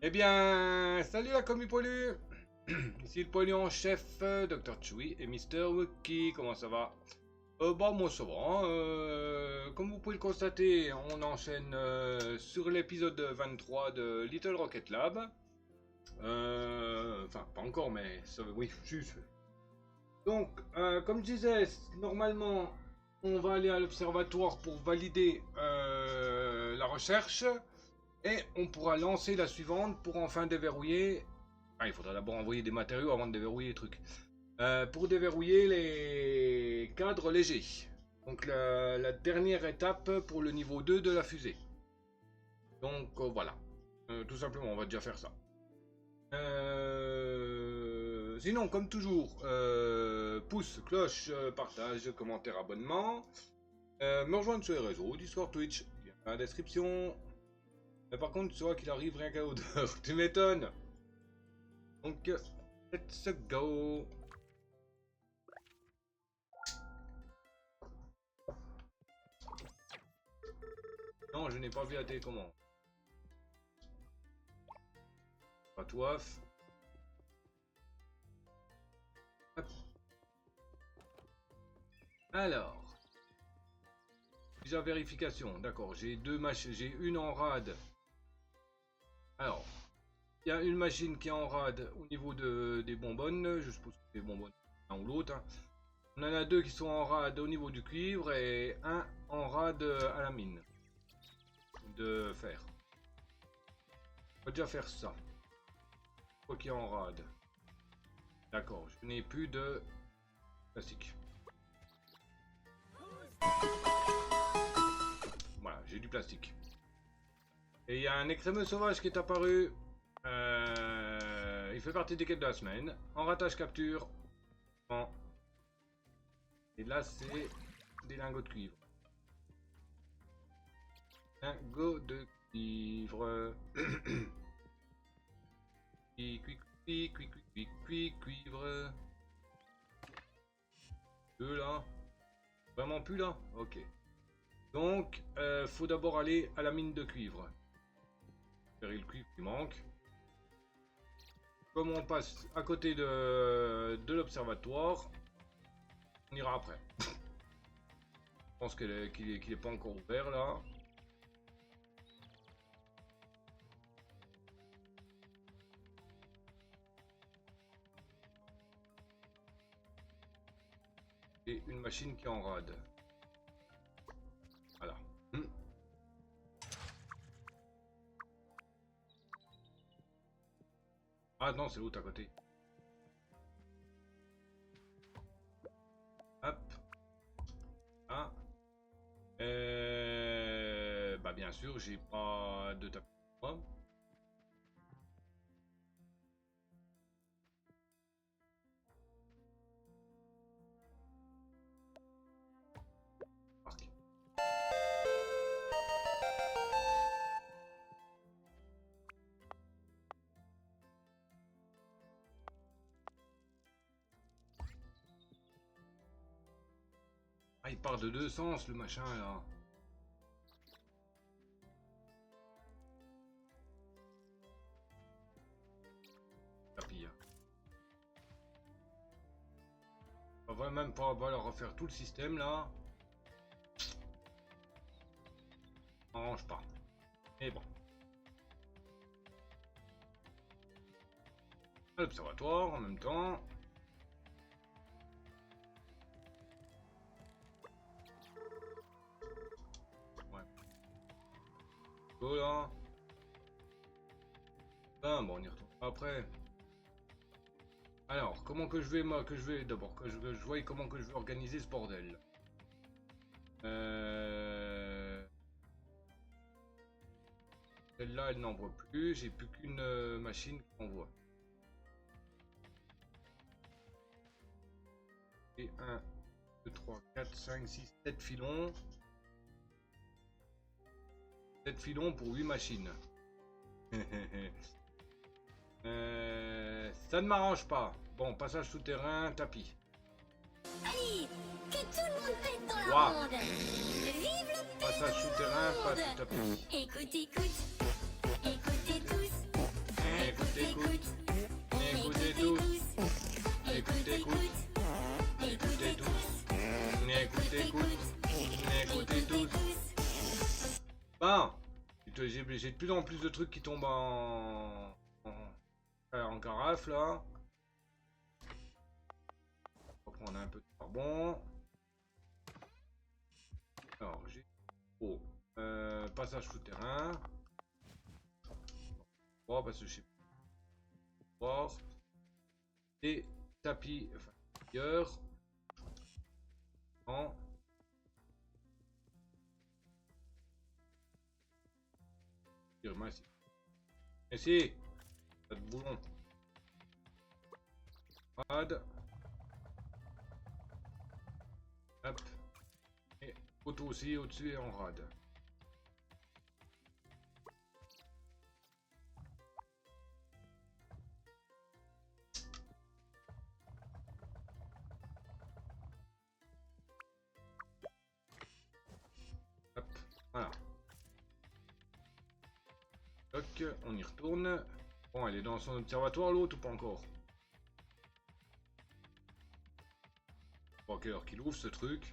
Eh bien, salut la commu poilu. Ici le poilu en chef, Dr. Chewie et Mister Wookie, comment ça va? Bah moi ça va, hein, comme vous pouvez le constater, on enchaîne sur l'épisode 23 de Little Rocket Lab. Enfin, pas encore, mais ça, oui, juste. Donc, comme je disais, normalement, on va aller à l'observatoire pour valider la recherche. Et on pourra lancer la suivante pour enfin déverrouiller. Ah, il faudra d'abord envoyer des matériaux avant de déverrouiller les trucs. Pour déverrouiller les cadres légers. Donc la dernière étape pour le niveau 2 de la fusée. Donc voilà. Tout simplement, on va déjà faire ça. Sinon, comme toujours, pouce, cloche, partage, commentaire, abonnement. Me rejoindre sur les réseaux, Discord, Twitch, dans la description. Mais par contre, tu vois qu'il arrive rien qu'à odeur. Tu m'étonnes. Donc, let's go. Non, je n'ai pas vu la télécommande. Pas toif. Hop. Alors. Déjà vérification. D'accord, j'ai deux machines. J'ai une en rade. Alors. Il y a une machine qui est en rade au niveau des bonbonnes. Je suppose que c'est des bonbonnes l'un ou l'autre. Hein. On en a deux qui sont en rade au niveau du cuivre et un en rade à la mine de fer. On va déjà faire ça. Quoi qu'il y a en rade. D'accord, je n'ai plus de plastique. Voilà, j'ai du plastique. Et il y a un écrémeux sauvage qui est apparu. Il fait partie des quêtes de la semaine. En ratage capture. Bon. Et là, c'est des lingots de cuivre. Lingots de cuivre. Cuivre. Deux là. Vraiment plus là? Ok. Donc, faut d'abord aller à la mine de cuivre. Faire le cuivre qui manque. Comme on passe à côté de l'observatoire, on ira après. Je pense qu'il est pas encore ouvert là. Et une machine qui est en rade. Voilà. Ah non, c'est l'autre à côté. Hop. Ah. Bah bien sûr, j'ai pas de tapis. Ah, il part de deux sens le machin là. Tapis. On va même pas leur refaire tout le système là. On range pas. Mais bon. À l'observatoire en même temps. Là. Ah, bon, on y retourne après. Alors, comment que je vais d'abord que je voie comment que je vais organiser ce bordel. Celle-là, elle n'envoie plus. J'ai plus qu'une machine qui envoie. Et 1, 2, 3, 4, 5, 6, 7 filons. 7 filons pour 8 machines. Ça ne m'arrange pas. Bon, passage souterrain, tapis. Allez, que tout le monde pète dans la ronde. Vive le passage souterrain, pas de tapis. Écoute, écoutez tous. j'ai de plus en plus de trucs qui tombent en carafe là. On va prendre un peu de charbon. Alors j'ai passage souterrain. Bon, parce que je sais pas. Et tapis, enfin, ailleurs. Non. Merci. Merci. Pas de boulon. Rad. Hop. Et auto aussi au-dessus et en rad. Hop. Voilà. Donc, on y retourne. Bon, elle est dans son observatoire l'autre ou pas encore? Pas quelle heure qu'il ouvre ce truc.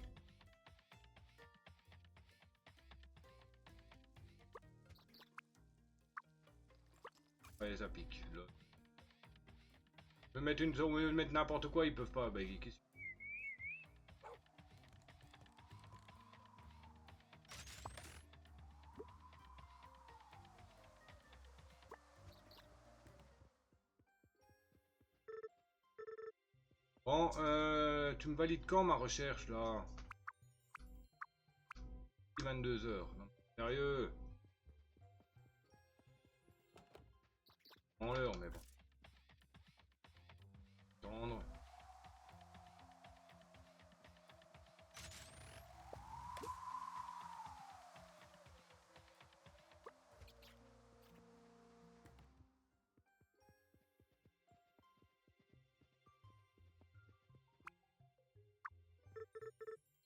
Ouais, ça pique. Là. Je peux mettre mettre n'importe quoi, ils peuvent pas. Bah, bon, tu me valides quand ma recherche là? 22 heures. Non, sérieux? En l'heure, mais bon. Attendre.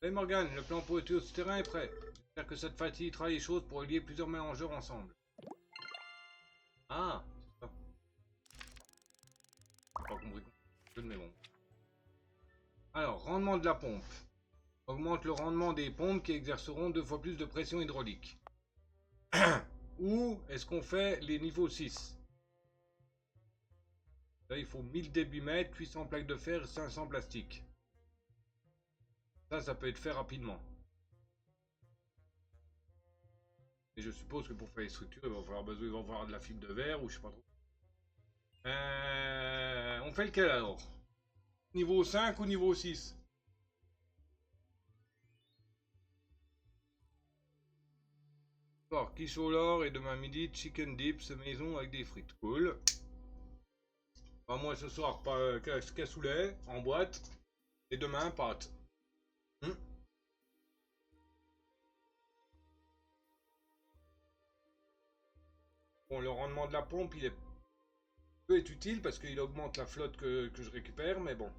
Hey Morgan, le plan pour étudier ce terrain est prêt. J'espère que ça te facilitera les choses pour lier plusieurs mélangeurs ensemble. Ah, c'est ça. J'ai pas compris. Mais bon. Alors, rendement de la pompe. Augmente le rendement des pompes qui exerceront 2 fois plus de pression hydraulique. Ou est-ce qu'on fait les niveaux 6? Là, il faut 1000 débitmètres, 800 plaques de fer et 500 plastiques. Ça peut être fait rapidement. Et je suppose que pour faire les structures, il va falloir de la fibre de verre ou je sais pas trop. On fait lequel alors? Niveau 5 ou niveau 6? Alors, quiche au lard et demain midi, chicken dips maison avec des frites. Cool. Bah, moi ce soir, pas cassoulet en boîte. Et demain, pâte. Bon, le rendement de la pompe, il peut être utile parce qu'il augmente la flotte que je récupère, mais bon.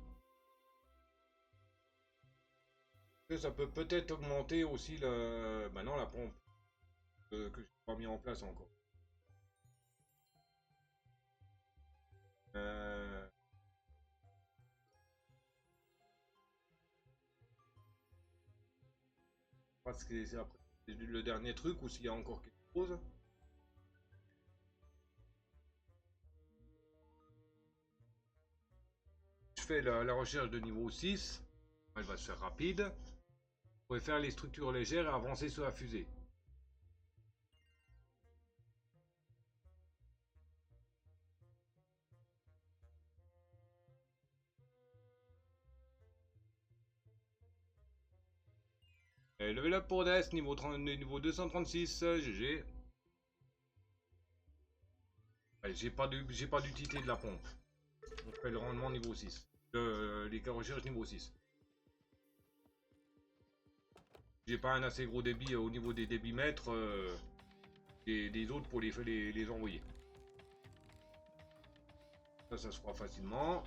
Ça peut peut-être augmenter aussi le... Bah non, la pompe que je n'ai pas mis en place encore. Parce que c'est après le dernier truc ou s'il y a encore quelque chose. Je fais la recherche de niveau 6. Elle va se faire rapide. Vous pouvez faire les structures légères et avancer sur la fusée. Et level up pour Death, niveau 236, GG. J'ai pas d'utilité de la pompe. On fait le rendement niveau 6. Les recherches niveau 6. J'ai pas un assez gros débit au niveau des débitmètres des autres pour les envoyer. Ça se fera facilement.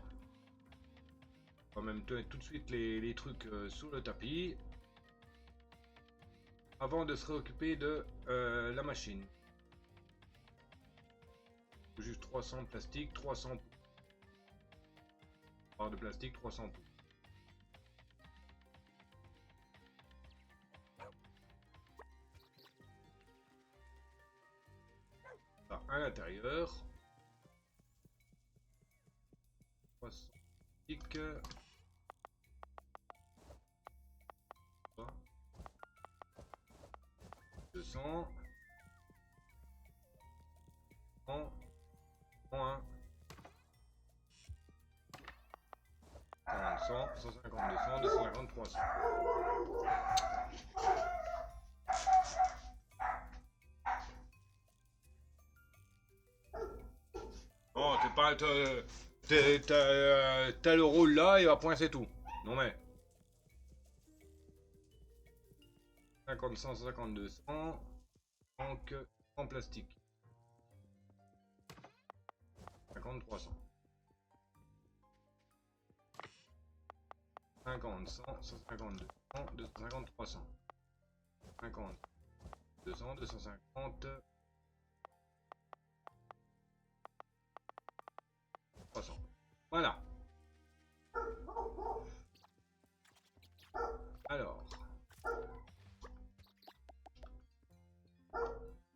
On va même mettre tout de suite les trucs sur le tapis. Avant de se réoccuper de la machine. Juste 300 plastique, 300 barres de plastique, 300 pouces. à l'intérieur. Plastique. 200. 100. 101. 100, 150, 200, 250, 300. Oh, t'es pas... T'as le rôle là, il va point, c'est tout. Non mais... 50, 100, 150, 200. Donc, en plastique. 50, 300. 50, 100, 150, 200, 250, 300. 50, 200, 250, 300. Voilà. Alors.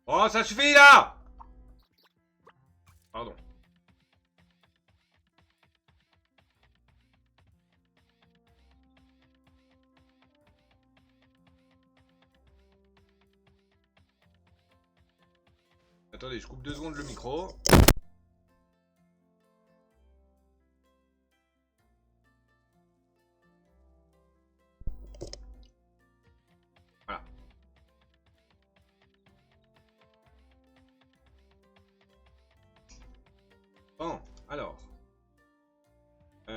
Oh, ça suffit là! Pardon. Attendez, je coupe 2 secondes le micro. Voilà. Bon, alors. Il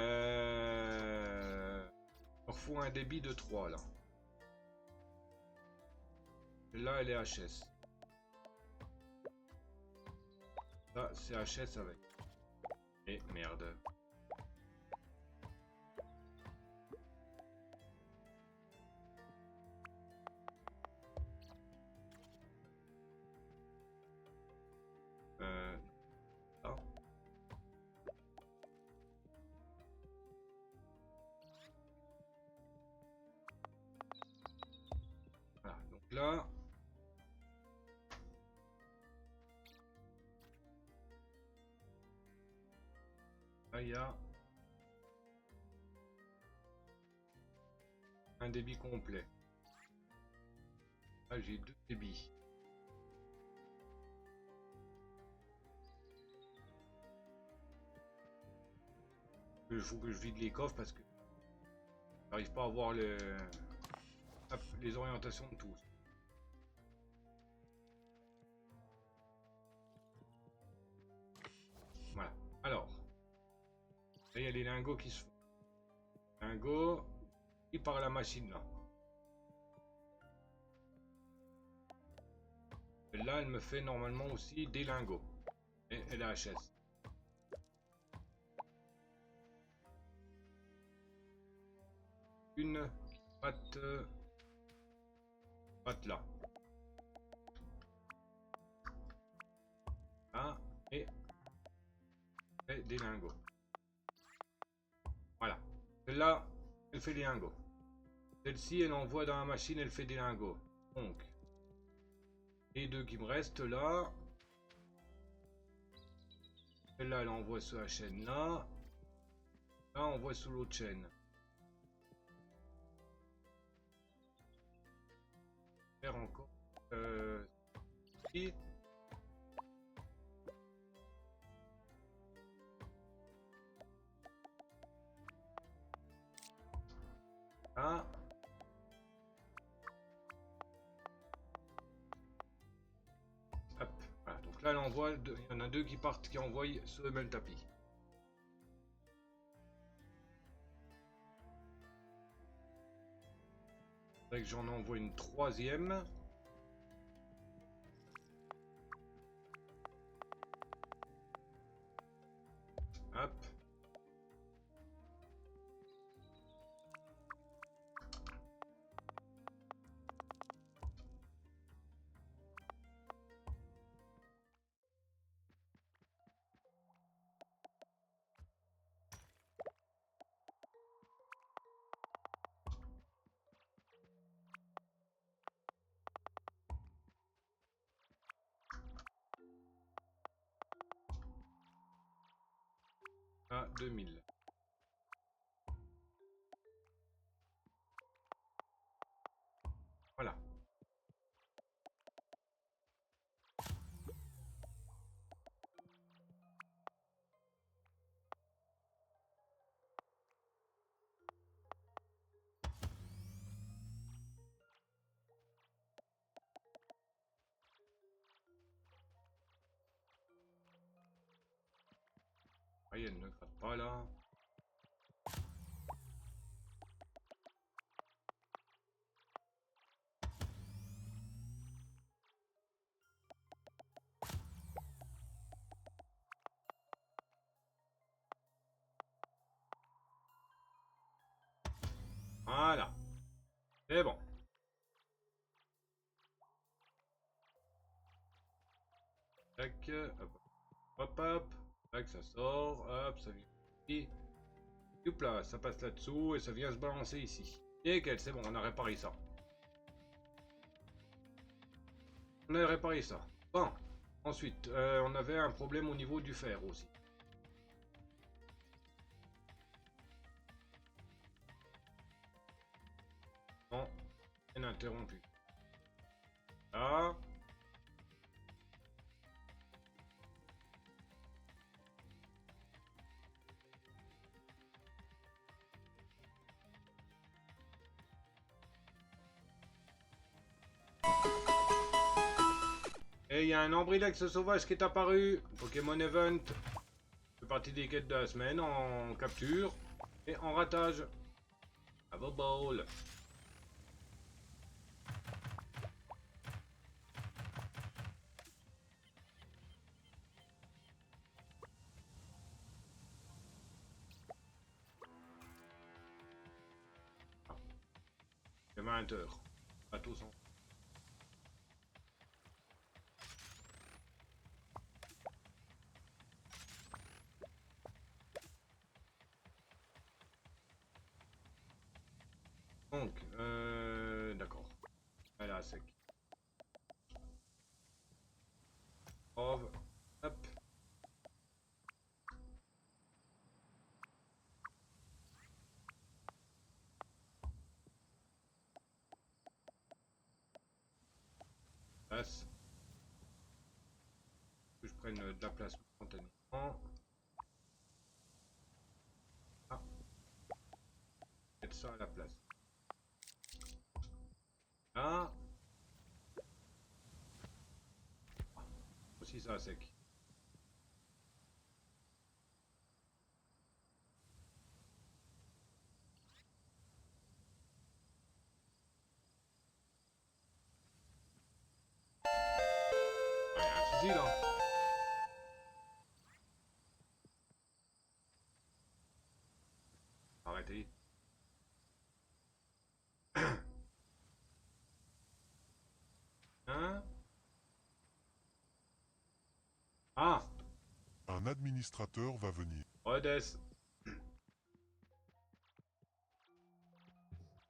leur faut un débit de 3 là. Là, elle est HS. Là, c'est HS avec. Et merde. Là. Voilà, donc là. Là, il y a un débit complet. Là, j'ai 2 débits. Il faut que je vide les coffres parce que j'arrive pas à voir les orientations de tous. Voilà. Alors, là, il y a les lingots qui se font. Lingots qui par la machine là. Là, elle me fait normalement aussi des lingots. Et elle a HS. Une patte là. Ah, et des lingots. Voilà. Celle-là, elle fait des lingots. Celle-ci, elle envoie dans la machine, elle fait des lingots. Donc, les 2 qui me restent là. Celle-là, elle envoie sur la chaîne là. Là, on voit sous l'autre chaîne. Faire encore. Ici. Là. Hop. Voilà. Donc là, elle envoie. Il y en a 2 qui partent, qui envoient sur le même tapis. Que j'en envoie une 3e. Hop. 2000. Voilà. Ah, elle ne gratte pas là. Voilà. C'est bon. Tac. Hop. Hop, hop. Tac, ça sort. Hop, ça vient ici. Hop là, ça passe là-dessous et ça vient se balancer ici. Nickel, c'est bon, on a réparé ça. On a réparé ça. Bon. Ensuite, on avait un problème au niveau du fer aussi. Non, ininterrompu. Là. Et il y a un Ambrilex sauvage qui est apparu. Pokémon Event. C'est partie des quêtes de la semaine en capture et en ratage. À vos balles. C'est 20 heures. À tous en. Donc, d'accord. Elle est à sec. Hop. Passe. Que je prenne de la place spontanément. Ah. Mettre ça à la place. Là. Aussi ça à sec. Il y a un souci là. Arrêtez. Hein? Ah! Un administrateur va venir. Rhodes.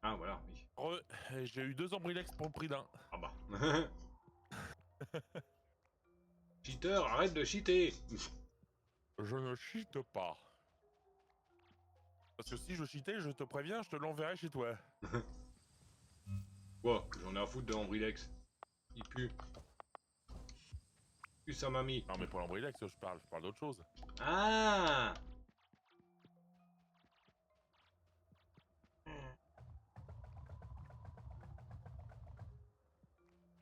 Ah voilà, oui. J'ai eu 2 Ambrilex pour le prix d'un. Ah bah. Cheater, arrête de cheater. Je ne cheate pas. Parce que si je cheatais, je te préviens, je te l'enverrai chez toi. Quoi? J'en ai à foutre de Ambrilex. Il pue. Pue sa mamie. Non mais pour l'Ambrilex, je parle d'autre chose. Ah! On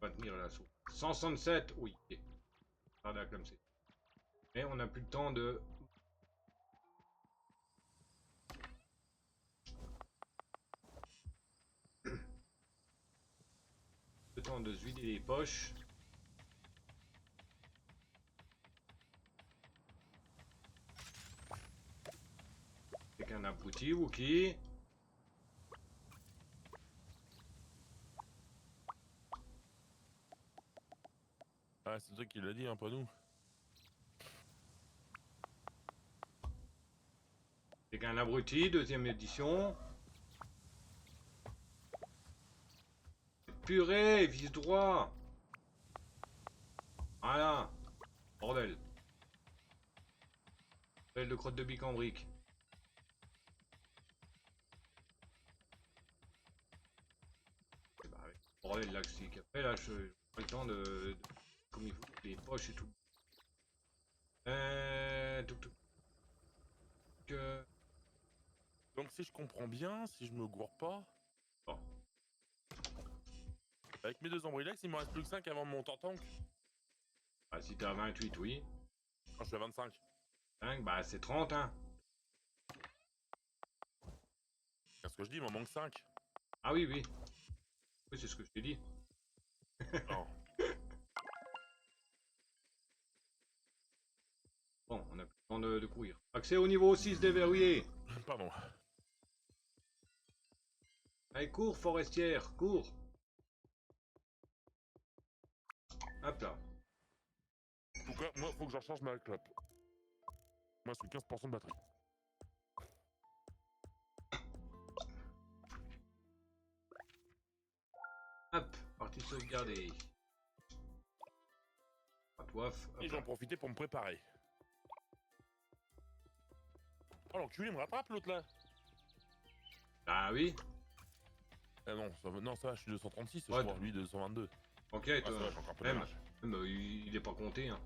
va tenir l'assaut. 167, oui. Pardon, comme c'est. Mais on n'a plus le temps de. Le temps de se vider les poches. C'est qu'un abruti ou qui? Ah, c'est toi qui l'as dit, hein, pas nous. C'est qu'un abruti, deuxième édition. Purée, vise droit. Voilà. Bordel. Belle de crotte de bic en brique. bordel là que c'est qu'après là je pas le temps de comme il faut les poches et tout. Touc, touc. Donc si je comprends bien, si je me gourre pas... Bon. Avec mes 2 Ambrilex, il m'en reste plus que 5 avant mon tank. Ah, si t'es à 28, oui. Non, je suis à 25. 5, bah c'est 30, hein. C'est ce que je dis, il m'en manque 5. Ah oui, oui. Oui, c'est ce que je t'ai dit. Non. Bon, on a plus le temps de courir. Accès au niveau 6 déverrouillé. Pardon. Allez, cours, forestière, cours. Hop là. En tout cas, moi, faut que je recharge ma clope. Moi, c'est 15% de batterie. Hop, partie sauvegardée. Pas toif. Et Hop j'en là. profitais pour me préparer. Oh, l'enculé, il me rattrape, l'autre, là. Ah oui. Ah non, ça va, je suis 236, Ouais, je crois. Lui, 222. Ok, Ah, ça toi. va, j'ai encore un peu Même, d'âge. il est pas compté, hein.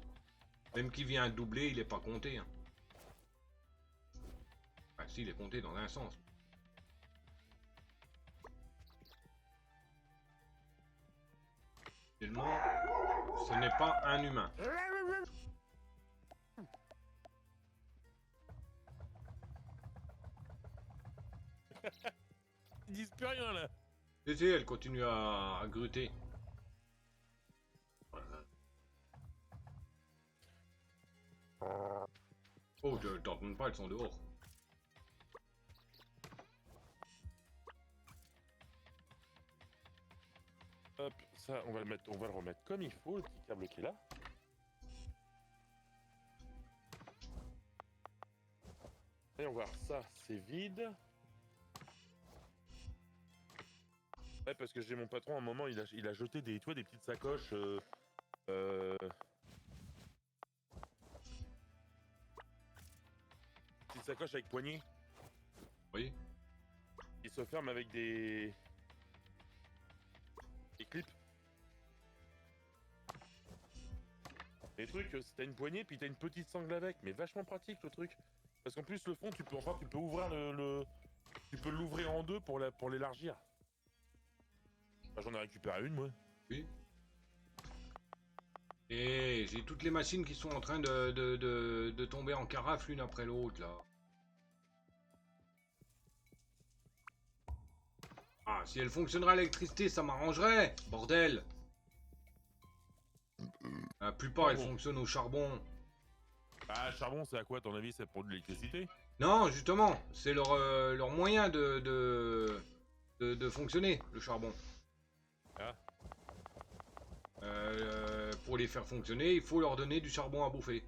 Même qui vient doubler, il est pas compté, hein. Ah si, il est compté dans un sens. Tellement, ce n'est pas un humain. Ils disent plus rien, là. Tu sais, elle continue à gruter. Oh, t'entends pas, elles sont dehors. Hop, ça, on va le remettre comme il faut, le petit câble qui est là. Voyons voir, ça, c'est vide. Ouais, parce que j'ai mon patron, à un moment, il a jeté des, tu vois, des petites sacoches... Petites sacoches avec poignée. Oui. Qui se ferment avec des clips. Les trucs, t'as une poignée, puis t'as une petite sangle avec, mais vachement pratique le truc. Parce qu'en plus, le fond, tu peux ouvrir tu peux l'ouvrir en deux pour l'élargir. Bah, j'en ai récupéré une, moi. Oui. Et j'ai toutes les machines qui sont en train de tomber en carafe l'une après l'autre, là. Ah, si elle fonctionnerait à l'électricité, ça m'arrangerait, bordel. La plupart, elles Bon. fonctionnent au charbon. Ah, charbon, c'est à quoi, à ton avis? C'est pour de l'électricité? Non, justement, c'est leur moyen de fonctionner, le charbon. Ah. Pour les faire fonctionner, il faut leur donner du charbon à bouffer.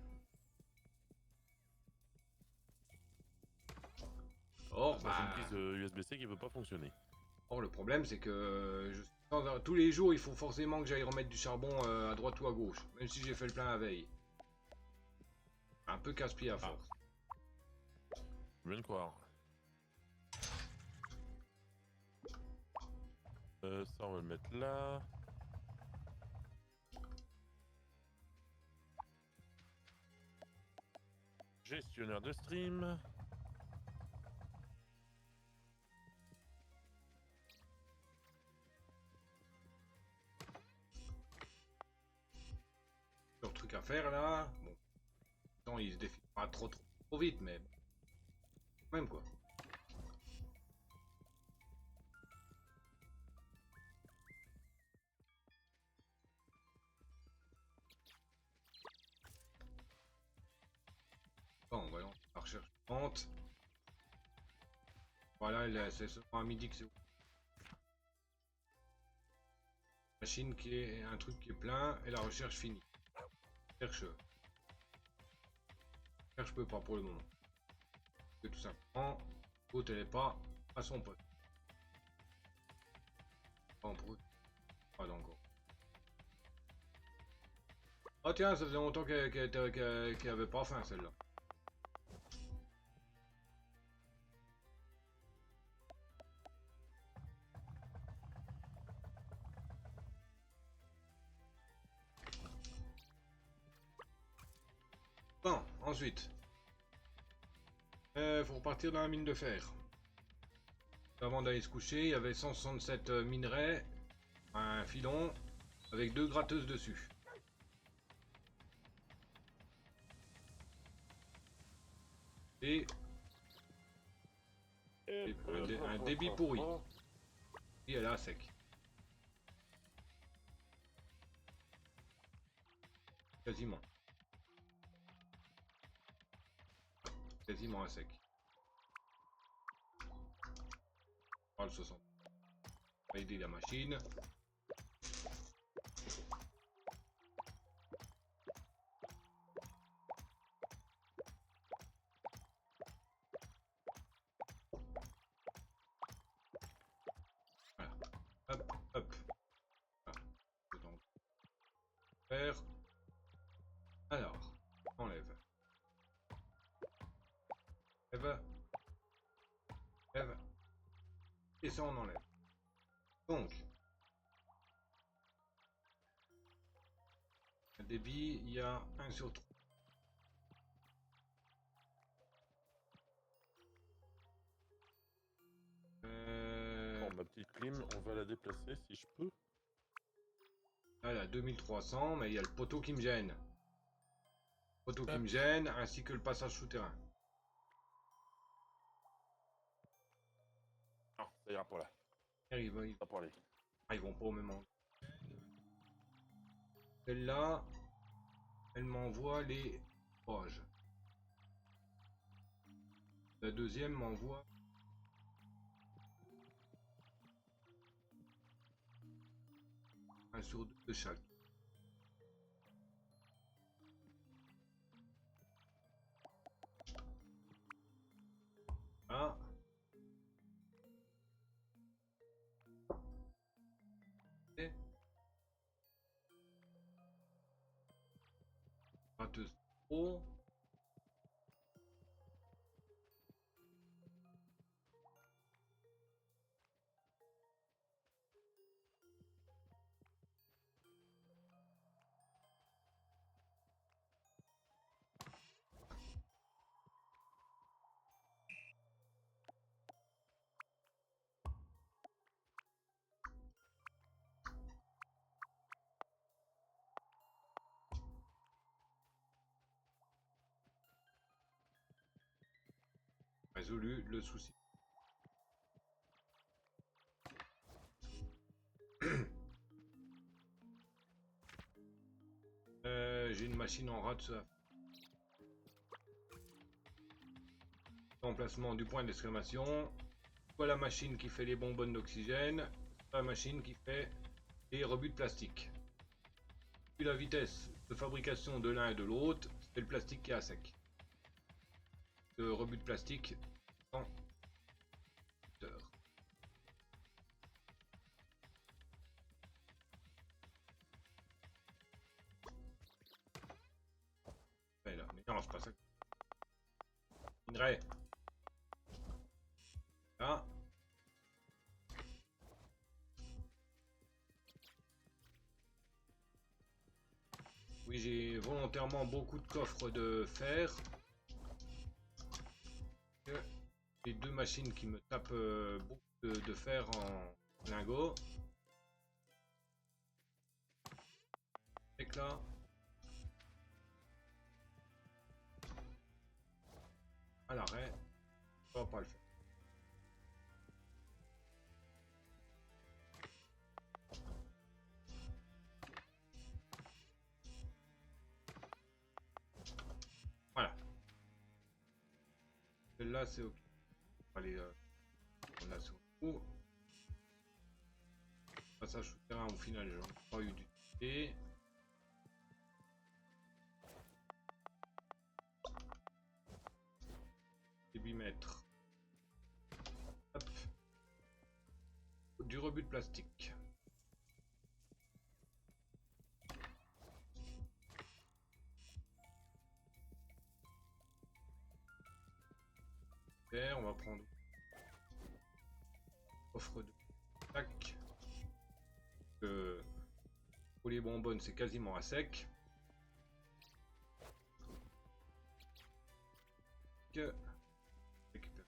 Or, C'est bah, une prise USB-C qui veut pas fonctionner. or, le problème, c'est que tous les jours, il faut forcément que j'aille remettre du charbon à droite ou à gauche, même si j'ai fait le plein la veille. Un peu casse-pied à force. Je viens de croire. Ça, on va le mettre là. Gestionnaire de stream. Leur truc à faire là. Bon, tant ils se défilent pas trop vite, mais bon. Même quoi. Bon, voyons, la recherche lente. Voilà, c'est seulement à midi que c'est. Machine qui est un truc qui est plein et la recherche finie. Cherche. Cherche peux pas pour le moment. Que tout simplement, l'autre elle est pas à son poste. Pas en brut. Pas encore. Oh tiens, ça faisait longtemps qu'elle avait pas faim celle-là. Bon, ensuite. Faut repartir dans la mine de fer. Avant d'aller se coucher, il y avait 167 minerais, un filon, avec 2 gratteuses dessus. Et un débit pourri. Et elle est à sec. Quasiment. Quasiment à sec. On va le 60. On va aider la machine. Voilà. Hop, hop. Voilà. Donc, faire. Alors, enlève. Enlève. Enlève. Et ça on enlève. Donc, le débit, il y a 1/3. Bon, ma petite clim, on va la déplacer si je peux. Voilà, 2300, mais il y a le poteau qui me gêne. Le poteau qui me gêne, ainsi que le passage souterrain. Non, ça ira pour là. Ils vont, Ça pour aller. ils vont pas au même endroit. Celle-là, elle m'envoie les pages. La deuxième m'envoie 1/2 de chaque. Ah. Et batteuse pro. Résolu le souci. J'ai une machine en rade. Emplacement du point d'exclamation. Soit la machine qui fait les bonbonnes d'oxygène, soit la machine qui fait les rebuts de plastique. Puis la vitesse de fabrication de l'un et de l'autre, c'est le plastique qui est à sec. Le rebut de plastique en heure. Mais là, mais non, c'est pas ça. Minerai. Là. Oui, j'ai volontairement beaucoup de coffres de fer. Les 2 machines qui me tapent beaucoup de fer en lingots. Éclat. À l'arrêt. On va pas le faire. Voilà. Celle-là, c'est ok. Allez, on a sur le coup. Passage souterrain, au final, j'en ai pas eu d'utilité. Débitmètre. Hop. Du rebut de plastique. On va prendre offre de tac. Pour les bonbonnes, c'est quasiment à sec. Récupère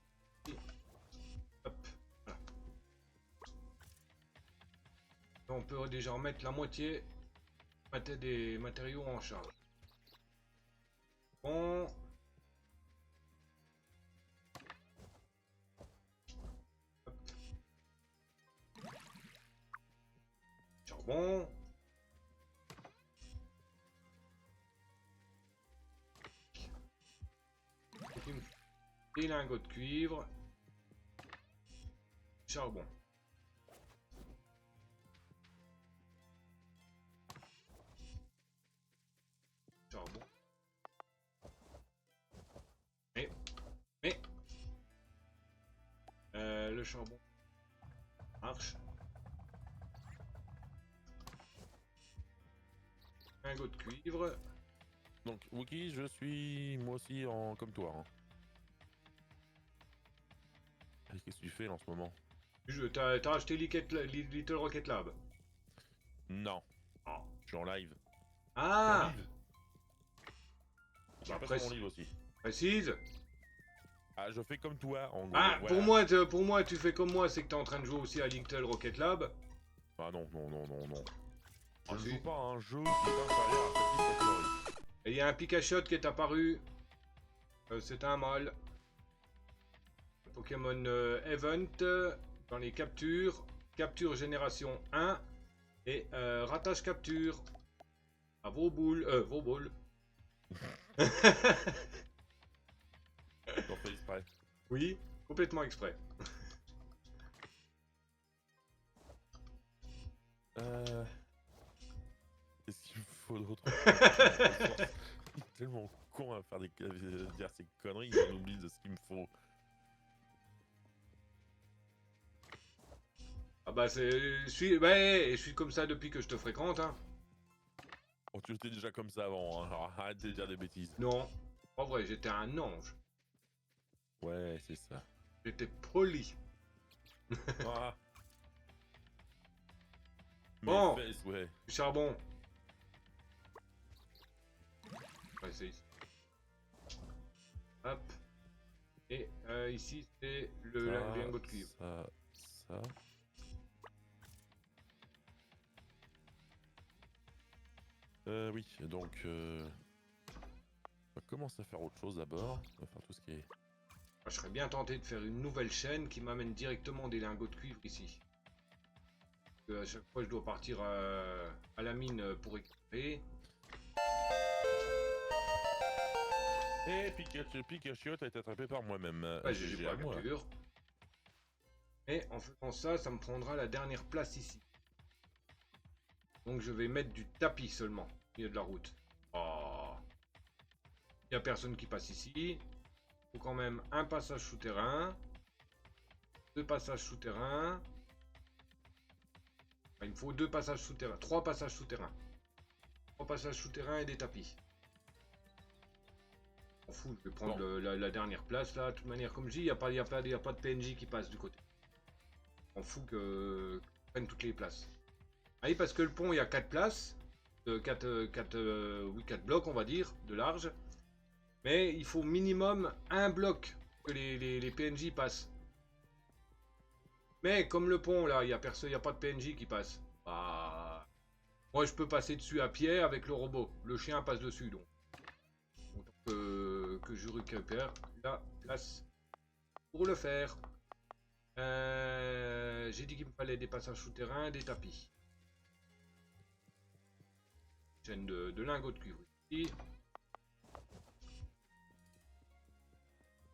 ici. Hop. Voilà. On peut déjà remettre la moitié des matériaux en charge. Bon. Hop. Charbon. Des lingots de cuivre. Charbon. Charbon. Mais le charbon marche. Lingot de cuivre. Donc, Wookie, je suis moi aussi en comme toi. Hein. Ah, qu'est-ce que tu fais là, en ce moment? T'as acheté Little Rocket Lab? Non. Oh. Je suis en live. Ah, Je suis après, pas sur mon livre aussi. précise. Ah, je fais comme toi, en gros. Ah, voilà. pour moi, tu fais comme moi, c'est que t'es en train de jouer aussi à Little Rocket Lab. Ah non. Ah, Je ne si. joue pas à un jeu qui est inférieur à Satisfactory. Et il y a un Pikachu qui est apparu. C'est un mâle. Pokémon Event dans les captures. Capture génération 1. Et ratage capture. À vos boules. Vos boules. T'en fais exprès. Oui, complètement exprès. Qu'est-ce qu'il me faut d'autre? Il est tellement con à faire dire ces conneries, il oublie de ce qu'il me faut. Ah bah je suis comme ça depuis que je te fréquente, hein. Oh, tu étais déjà comme ça avant, hein. Alors arrête de dire des bêtises. Non, pas vrai, j'étais un ange. Ouais, c'est ça. J'étais poli. Ah. Bon. Mes fesses, ouais. Du charbon. Ouais, c'est ici. Hop. Et ici, c'est le lingot de cuivre. Ça. Oui, donc on va commencer à faire autre chose d'abord. On va faire tout ce qui est... Je serais bien tenté de faire une nouvelle chaîne qui m'amène directement des lingots de cuivre ici. À chaque fois, je dois partir à la mine pour récupérer. Et Pikachu, t'as été attrapé par moi-même. Ouais, j'ai GG pas à moi. capture. Et en faisant ça, ça me prendra la dernière place ici. Donc je vais mettre du tapis seulement au milieu de la route. Oh. Il n'y a personne qui passe ici. Il faut quand même un passage souterrain. 2 passages souterrains. Enfin, il me faut 2 passages souterrains. 3 passages souterrains. 3 passages souterrains et des tapis. Je m'en fous, je vais prendre la dernière place là. De toute manière, comme je dis, il n'y a pas de PNJ qui passe du côté. Je m'en fous que prennent toutes les places. Ah oui, parce que le pont, il y a 4 places. 4 blocs, on va dire, de large. Mais il faut minimum un bloc que les PNJ passent. Mais comme le pont, là, il n'y a pas de PNJ qui passe. Bah, moi, je peux passer dessus à pied avec le robot. Le chien passe dessus, donc. Que je récupère la place pour le faire. J'ai dit qu'il me fallait des passages souterrains, des tapis. Chaîne de lingots de cuivre ici.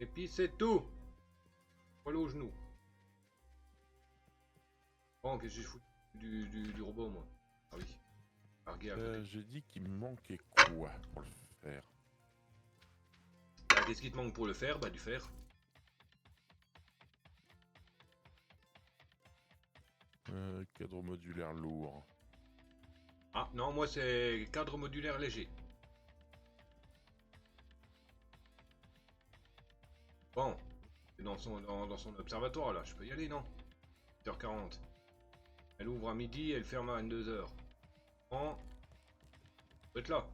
Et puis c'est tout. Voilà au genou. Bon, qu'est-ce que j'ai foutu du robot, moi? Ah oui. Largué à côté. J'ai dit qu'il me manquait quoi pour le faire? Bah, qu'est-ce qui te manque pour le faire? Bah, du fer. Cadre modulaire lourd. Ah, non, moi, c'est cadre modulaire léger. Bon. C'est dans son observatoire, là. Je peux y aller, non? 8h40. Elle ouvre à midi, elle ferme à 22h. Bon. Je peux être là.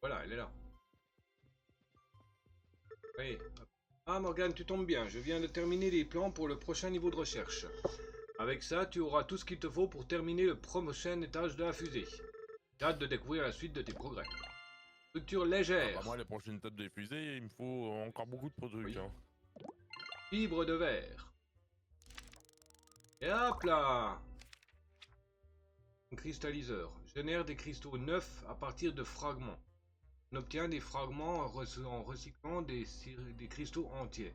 Voilà, elle est là. Oui. Ah Morgane, tu tombes bien. Je viens de terminer les plans pour le prochain niveau de recherche. Avec ça, tu auras tout ce qu'il te faut pour terminer le prochain étage de la fusée. J'ai hâte de découvrir la suite de tes progrès. Structure légère. Moi, la prochaine étape des fusées, il me faut encore beaucoup de trucs. Oui. Hein. Fibre de verre. Et hop là. Un cristalliseur. Génère des cristaux neufs à partir de fragments. On obtient des fragments en recyclant des cristaux entiers.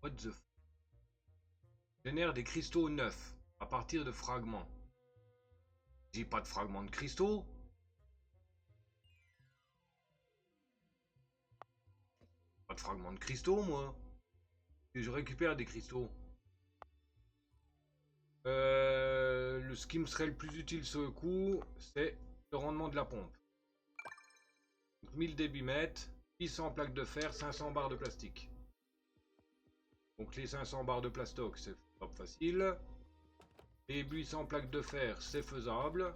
What the f... Génère des cristaux neufs à partir de fragments. J'ai pas de fragments de cristaux. Pas de fragments de cristaux, moi. Et je récupère des cristaux. Ce qui me serait le plus utile sur le coup, c'est le rendement de la pompe. 1000 débitmètres, 800 plaques de fer, 500 barres de plastique. Donc les 500 barres de plastoc, c'est pas facile. Les 800 plaques de fer, c'est faisable.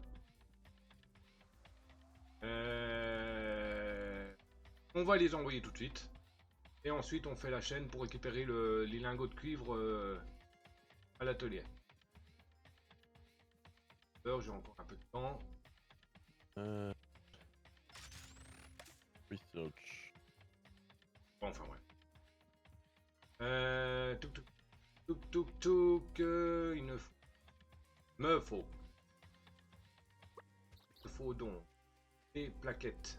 On va les envoyer tout de suite. Et ensuite, on fait la chaîne pour récupérer les lingots de cuivre à l'atelier. J'ai encore un peu de temps. Research. Bon, enfin, ouais. Touk, il me faut. Il faut donc des plaquettes.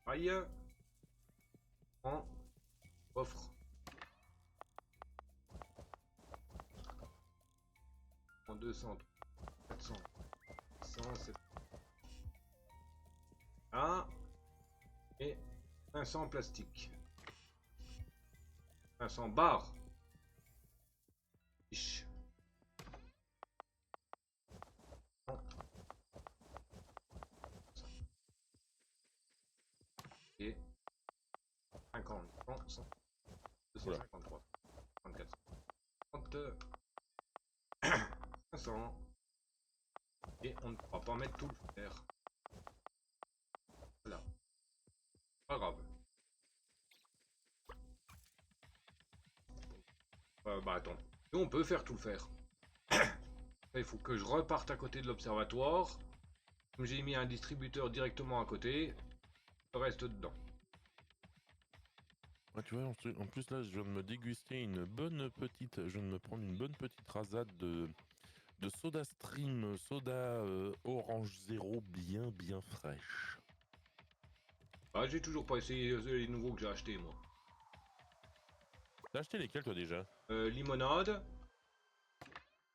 Aïe. En offre. En 200, 400, 600, 700. Ah. Et 500 plastique. 500 barres. Ish. Et 50, 100, 253, 34, 30, 500. Et on ne pourra pas mettre tout le fer. Voilà. Pas grave. Bah attends. Nous on peut faire tout le fer. Il faut que je reparte à côté de l'observatoire. Comme j'ai mis un distributeur directement à côté, le reste dedans. Ouais, tu vois, en plus là, je viens de me déguster une bonne petite... Je viens de me prendre une bonne petite rasade de Soda Stream, soda orange zéro bien fraîche. Ah, j'ai toujours pas essayé les nouveaux que j'ai achetés moi. T'as acheté lesquels toi déjà? Limonade.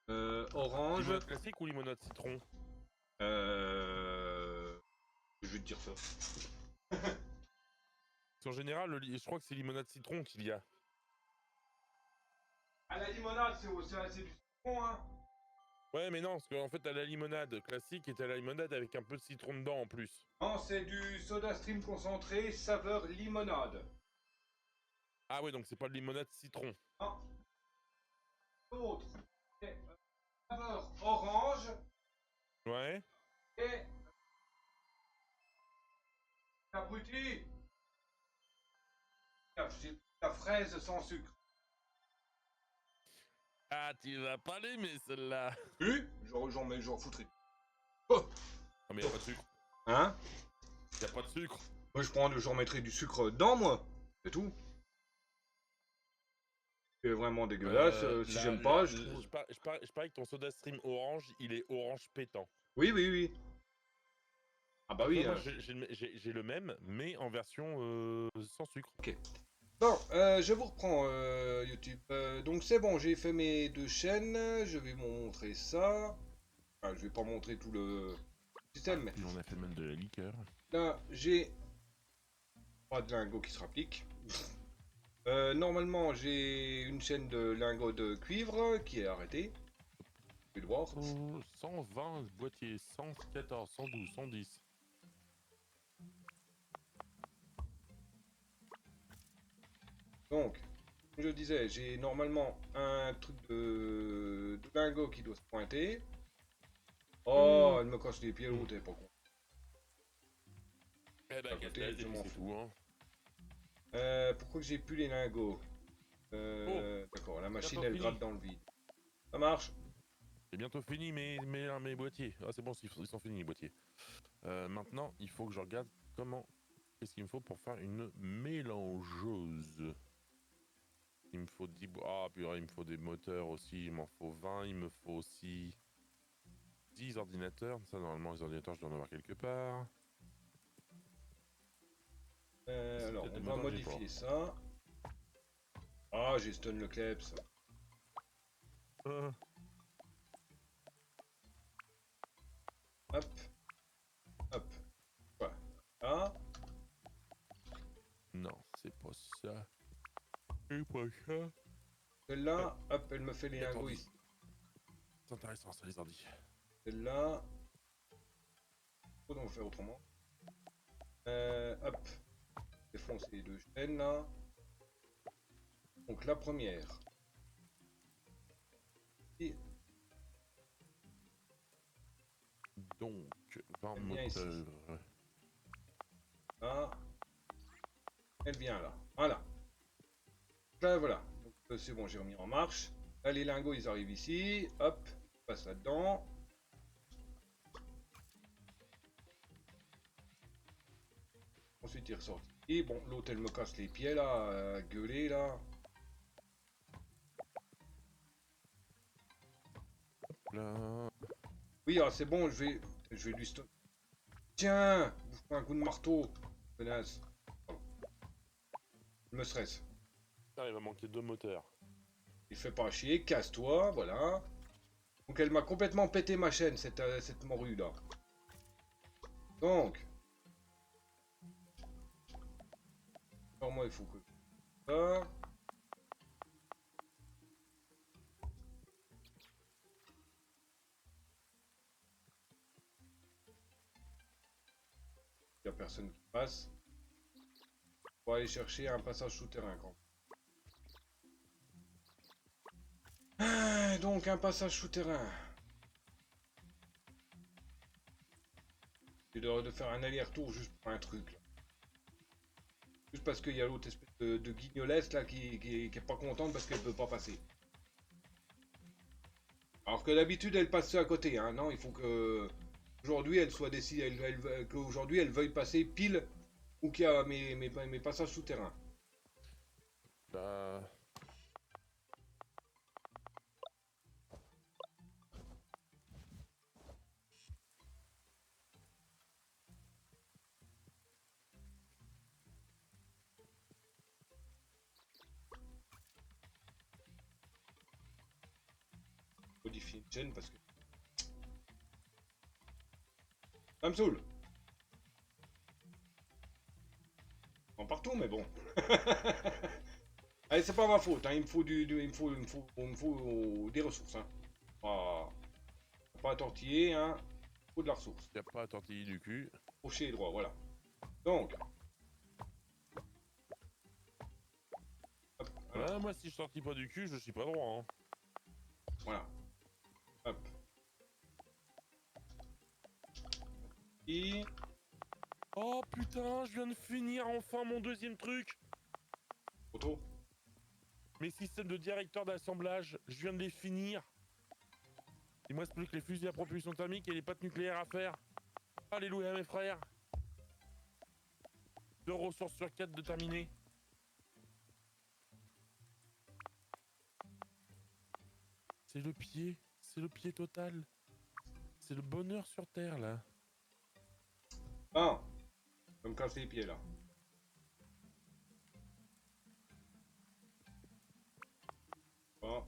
Orange. Limonade classique ou limonade citron? Je vais te dire ça. En général, je crois que c'est limonade citron qu'il y a. Ah, la limonade, c'est du citron, hein. Ouais, mais non, parce qu'en fait, t'as la limonade classique et t'as la limonade avec un peu de citron dedans en plus. Non, c'est du soda stream concentré, saveur limonade. Ah ouais, donc c'est pas de limonade citron. Non. L'autre, c'est saveur orange Ouais. et abruti. La fraise sans sucre. Ah, tu vas pas l'aimer celle-là. Oui, j'en foutrais. Oh. Non mais y'a pas de sucre. Hein? Y'a pas de sucre. Moi j'en mettrais du sucre dedans moi. C'est tout. C'est vraiment dégueulasse. Si j'aime pas, je trouve... Je parie que ton soda stream orange, il est orange pétant. Oui. Ah bah oui. Moi, j'ai le même, mais en version sans sucre. Ok. Bon, je vous reprends YouTube. Donc c'est bon, j'ai fait mes 2 chaînes. Je vais vous montrer ça. Enfin, je vais pas montrer tout le système, mais Puis on a fait même de la liqueur. là j'ai pas de lingots qui se rappliquent. Normalement, j'ai une chaîne de lingots de cuivre qui est arrêtée. Vous pouvez le voir. 120 boîtiers, 114, 112, 110. Donc, comme je disais, j'ai normalement un truc de lingot qui doit se pointer. Oh, elle me casse les pieds, l'autre, t'es pas con. Eh bah, À côté, casse-tête, je et puis m'en c'est fous. tout, hein. Pourquoi que j'ai plus les lingots? D'accord, la machine bientôt elle fini. gratte dans le vide. Ça marche. C'est bientôt fini mes boîtiers. Ah, c'est bon, ils sont finis les boîtiers. Maintenant, il faut que je regarde qu'est-ce qu'il me faut pour faire une mélangeuse. Il me faut 10 Ah, purée, il me faut des moteurs aussi. Il m'en faut 20. Il me faut aussi 10 ordinateurs. Ça, normalement, les ordinateurs, je dois en avoir quelque part. C'est Alors, peut-être on des va moteurs que j'ai modifier ça. Ah, j'ai stun le kleps. pas. Hop, hop. Voilà. Ah, Non, c'est pas ça. C'est pas ça. celle-là, hop, elle me fait les Les lingots ordi. ici. C'est intéressant, ça, les ordi. Celle-là. On va faire autrement. Hop. Défoncer les deux chaînes là. Donc la première. Et Donc, 20 Elle vient ici. moteurs. là. Elle vient là. Voilà. Là, voilà. Donc c'est bon, j'ai remis en marche. Là, les lingots, ils arrivent ici. Hop. On passe là-dedans. Ensuite, il ressort. Et bon, l'autre, elle me casse les pieds là. À gueuler là. Là. Oui, ah, c'est bon, je vais lui stop. Tiens, bouffe un coup de marteau, menace. Je me stresse. Ah, il va manquer 2 moteurs. Il fait pas chier, casse-toi, voilà. Donc elle m'a complètement pété ma chaîne, cette morue là. Donc. Alors moi, il faut que... Ça. Il n'y a personne qui passe. On va aller chercher un passage souterrain quand même. Ah, donc un passage souterrain. J'ai de faire un aller-retour juste pour un truc là. Juste parce qu'il y a l'autre espèce de guignolesse là qui est pas contente parce qu'elle peut pas passer. Alors que d'habitude elle passe à côté, hein. Non, il faut que aujourd'hui elle soit décidée, qu'aujourd'hui elle veuille passer pile où qu'il y a mes passages souterrains. Bah. Modifier une chaîne parce que ça me saoule. En partout, mais bon. Allez, c'est pas ma faute, hein. Il me faut des ressources, hein. Pas à tortiller, hein. Il faut de la ressource. Y a pas à tortiller du cul. Crochet droit, voilà. Donc. Hop, voilà. Ouais, moi, si je sortis pas du cul, je suis pas droit, hein. Voilà. Hop. Et... Oh putain, je viens de finir enfin mon deuxième truc. Photo. Mes systèmes de directeur d'assemblage, je viens de les finir. Il me reste plus que les fusils à propulsion thermique et les pattes nucléaires à faire. Alléluia mes frères. 2 ressources sur 4 de terminer. C'est le pied total. C'est le bonheur sur Terre là. Ah. Je me casse les pieds là. Bon.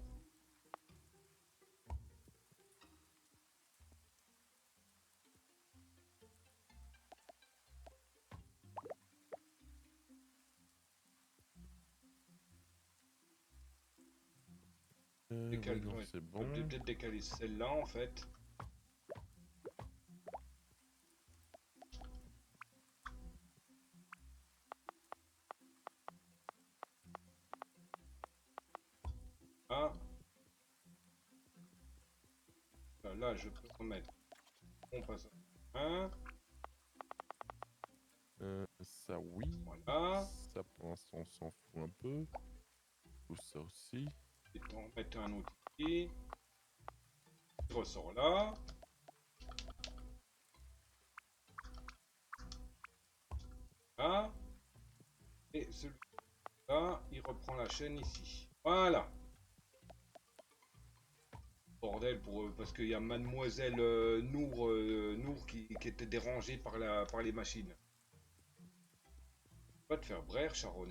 Décale, Oui, non, ouais. c'est On bon. peut peut-être décaler celle-là en fait. Ah. Là, je peux remettre mon passage. Un. Ça, oui. Voilà. Ça, pour l'instant, on s'en fout un peu. Tout ça aussi. Et on va mettre un autre ici. Il ressort là. Là. Et celui-là, il reprend la chaîne ici. Voilà. Bordel parce qu'il y a mademoiselle Nour qui était dérangée par les machines. Va te faire brère, Sharon.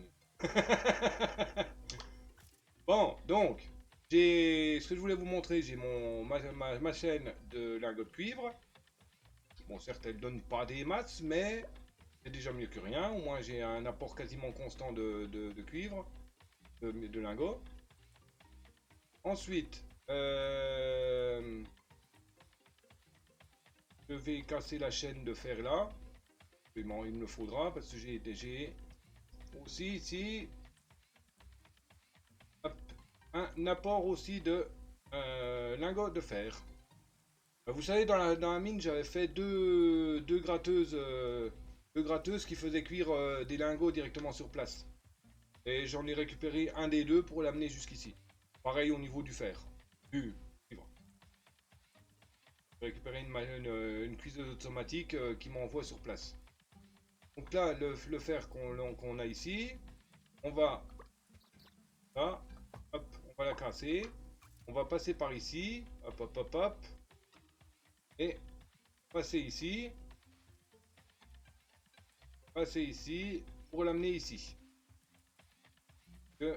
Bon, donc, ce que je voulais vous montrer, j'ai ma chaîne de lingots de cuivre. Bon, certes, elle donne pas des masses, mais c'est déjà mieux que rien. Au moins, j'ai un apport quasiment constant de cuivre, de lingots. Ensuite, je vais casser la chaîne de fer là. Il me le faudra parce que j'ai aussi ici un apport aussi de lingots de fer. Vous savez, dans la mine, j'avais fait deux gratteuses qui faisaient cuire des lingots directement sur place. Et j'en ai récupéré un des deux pour l'amener jusqu'ici. Pareil au niveau du fer. Du cuivre. J'ai récupéré une cuiseuse automatique qui m'envoie sur place. Donc là, le fer qu'on a ici, on va là, hop, on va la casser. On va passer par ici, hop, hop, hop, hop, et passer ici pour l'amener ici. Tout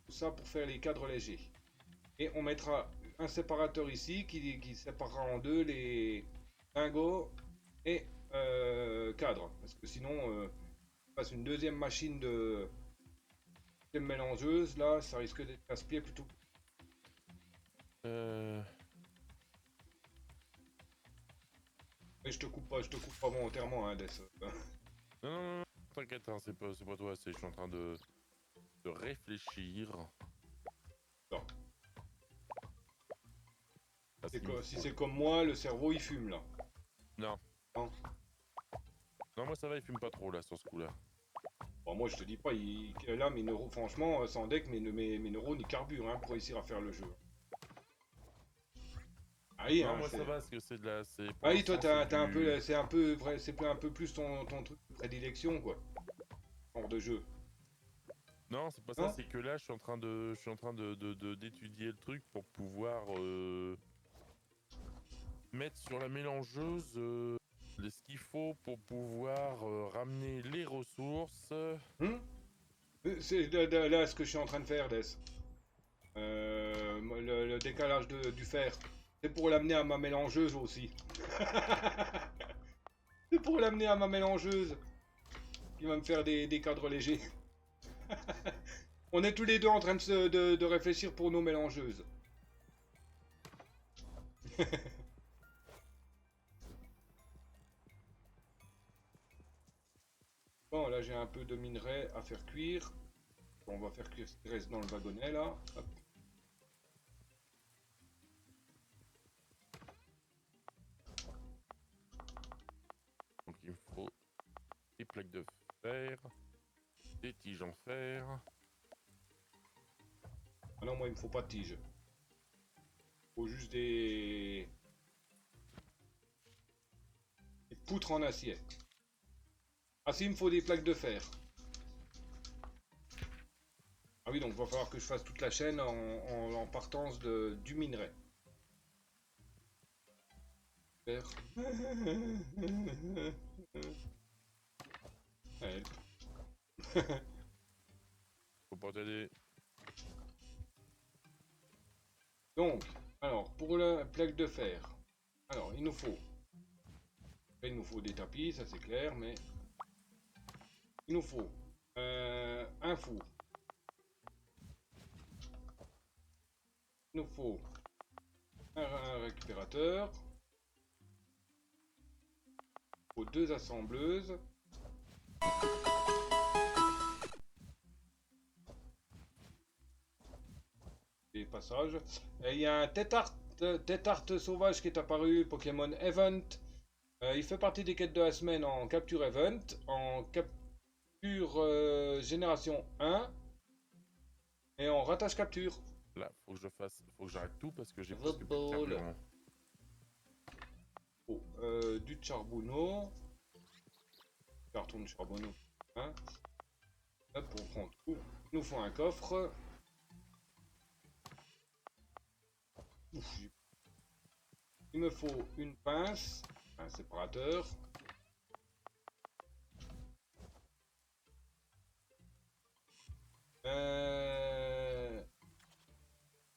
ça pour faire les cadres légers. Et on mettra un séparateur ici qui séparera en deux les lingots et cadres. Parce que sinon, on passe une deuxième machine de mélangeuse. Là, ça risque d'être casse-pied plutôt. Mais je te coupe pas volontairement, hein, Death. Non, t'inquiète, hein, c'est pas toi, je suis en train de réfléchir. Non. Ah, Si c'est comme moi, le cerveau il fume là. Non. Non. Non, moi ça va, il fume pas trop là sur ce coup-là. Bon, moi je te dis pas, là mes neurones, franchement, sans deck, mes neurones ils carburent hein, pour réussir à faire le jeu. Ah oui, non, hein, moi ça va, parce que c'est de la. Ah oui, toi t'as un peu, c'est un peu plus ton truc de prédilection quoi. Genre de jeu. Non, c'est pas ça, c'est que là je suis en train d'étudier le truc pour pouvoir mettre sur la mélangeuse ce qu'il faut pour pouvoir ramener les ressources. C'est là ce que je suis en train de faire, Des. Le décalage du fer. C'est pour l'amener à ma mélangeuse aussi. C'est pour l'amener à ma mélangeuse. Qui va me faire des cadres légers. On est tous les deux en train de réfléchir pour nos mélangeuses. Bon, là j'ai un peu de minerai à faire cuire. On va faire cuire ce qui reste dans le wagonnet là. Hop. Donc il me faut des plaques de fer, des tiges en fer. Ah non, moi il me faut pas de tiges. Il faut juste des poutres en acier. Ah si, il me faut des plaques de fer. Ah oui, donc il va falloir que je fasse toute la chaîne en partance du minerai. Fer. Help. Faut pas t'aider. Donc, alors, pour la plaque de fer, alors, il nous faut des tapis, ça c'est clair, mais il nous faut un four. Il nous faut un récupérateur. Il faut deux assembleuses. Des passages. Et il y a un Tête-Art sauvage qui est apparu, Pokémon Event. Il fait partie des quêtes de la semaine en Capture Event. sur génération 1 et on rattache capture. Là, faut que j'arrête tout parce que j'ai The presque plus de ball. carburant. Oh, du charbonneau. Carton de charbonneau. Hein. Hop, on prend tout. Il nous faut un coffre. Ouf, il me faut une pince, un séparateur.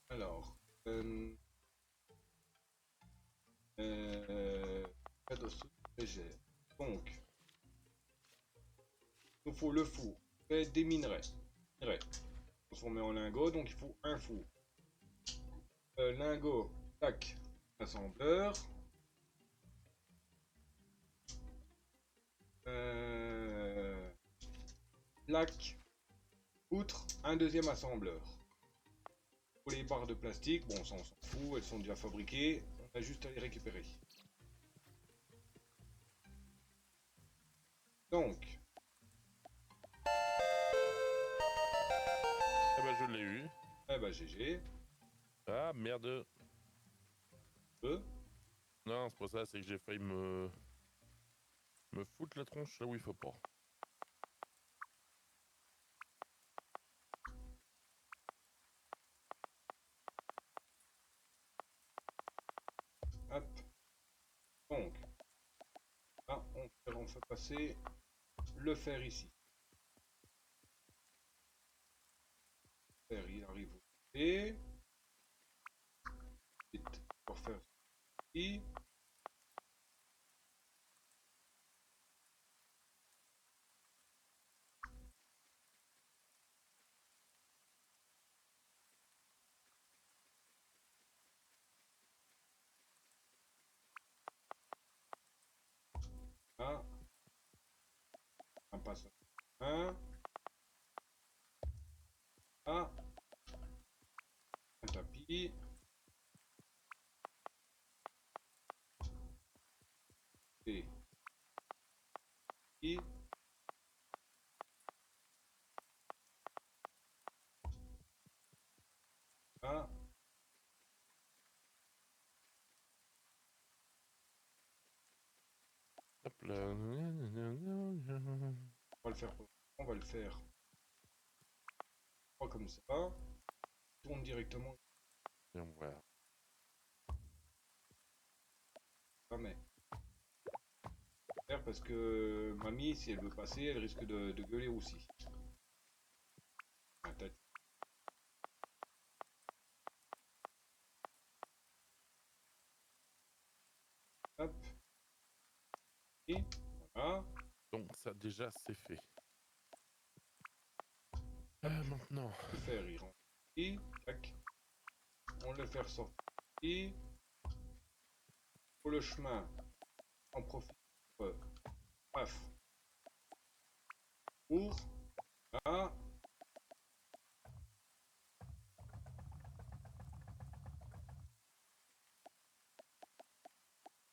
Alors, cadeau légère. Donc, il nous faut le four, fait des minerais. Transformé en lingot, donc il faut un four. Lingot, tac, assembleur. Plaque, outre, un deuxième assembleur. Pour les barres de plastique, bon ça on s'en fout, elles sont déjà fabriquées, on a juste à les récupérer. Donc, Ah bah je l'ai eu. eh bah GG. Ah merde. Non, c'est pas ça, c'est que j'ai failli me foutre la tronche là où il faut pas. Hop. Donc, là on fait passer le fer ici. Le fer il arrive au côté. Ensuite, pour faire ici. Là, un passage. Un. Là, un tapis. Et ici. Là. Hop là. On va le faire. On va le faire. Pas comme ça. Tourne directement. Et on voit. Jamais. Parce que mamie, si elle veut passer, elle risque de gueuler aussi. Ah, hop. Et voilà. Donc ça déjà c'est fait. Maintenant. Le fer il rentre ici. Tac. On le fait sortir. Pour le chemin, on profite. Paf. Pour. Là.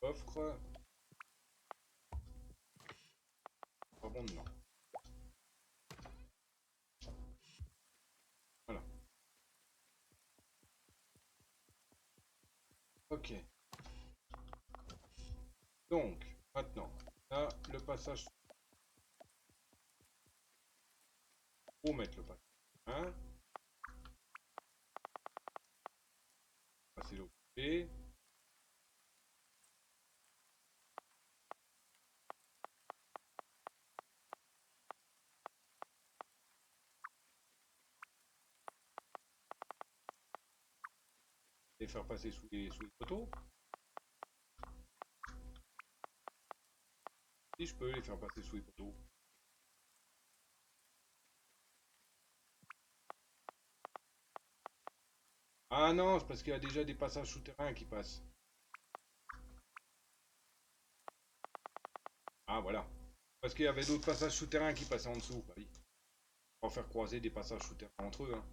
Coffre. Pas bon dedans. Voilà. Ok. Donc, maintenant, là, le passage. Pour mettre le passage. Hein. Passer l'autre côté. Et faire passer sous les poteaux. Si je peux les faire passer sous les poteaux. Ah non, c'est parce qu'il y a déjà des passages souterrains qui passent. Ah voilà. Parce qu'il y avait d'autres passages souterrains qui passaient en dessous. Bah oui. On va faire croiser des passages souterrains entre eux. Hein.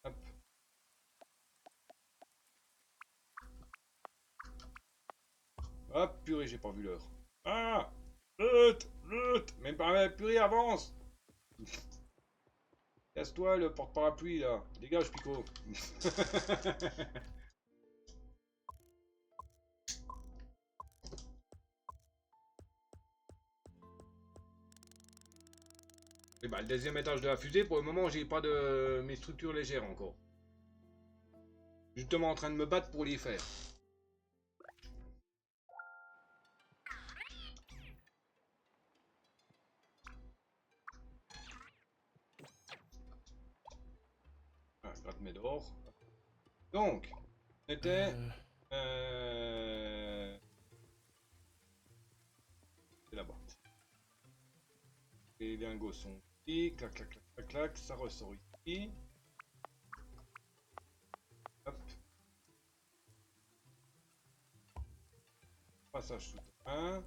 Hop. Hop, purée, j'ai pas vu l'heure. Ah! Lutte. Même pas purée, avance. Casse-toi le porte-parapluie là. Dégage, Pico. Et bah, le deuxième étage de la fusée, pour le moment, j'ai pas de mes structures légères encore. Justement en train de me battre pour les faire. Ah, gratte mes d'or. Donc, on était... C'est là-bas. Les lingots sont ici. Clac, clac, clac, clac, clac. Ça ressort ici. Hop. Passage souterrain.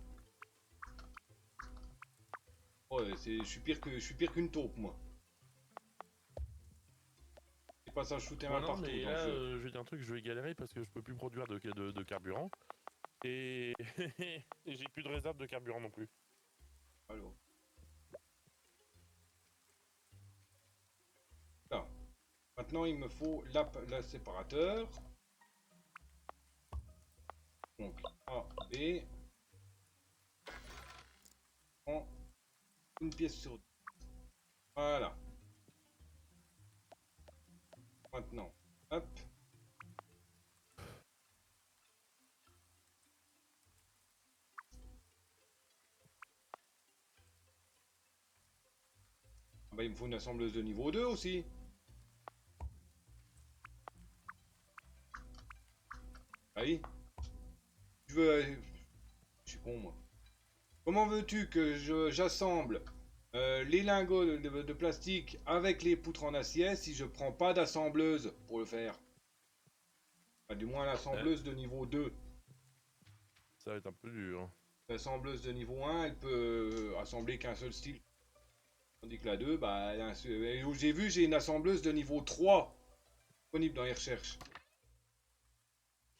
Oh, je suis pire qu'une taupe, moi. Des passages souterrains non, partout mais dans là, le jeu. je vais dire un truc, je vais galérer parce que je peux plus produire de carburant. Et, et j'ai plus de réserve de carburant non plus. Alors. Là. Maintenant, il me faut la séparateur. Donc, A, B. Prends une pièce sur deux. Voilà. Maintenant, hop. Ah bah, il me faut une assembleuse de niveau 2 aussi. Ah oui. Je veux... Je suis con, moi. Comment veux-tu que j'assemble les lingots de plastique avec les poutres en acier si je prends pas d'assembleuse pour le faire? Enfin, du moins l'assembleuse de niveau 2. Ça va être un peu dur. L'assembleuse de niveau 1, elle peut assembler qu'un seul style. Tandis que la 2, bah, où j'ai vu, j'ai une assembleuse de niveau 3 disponible dans les recherches.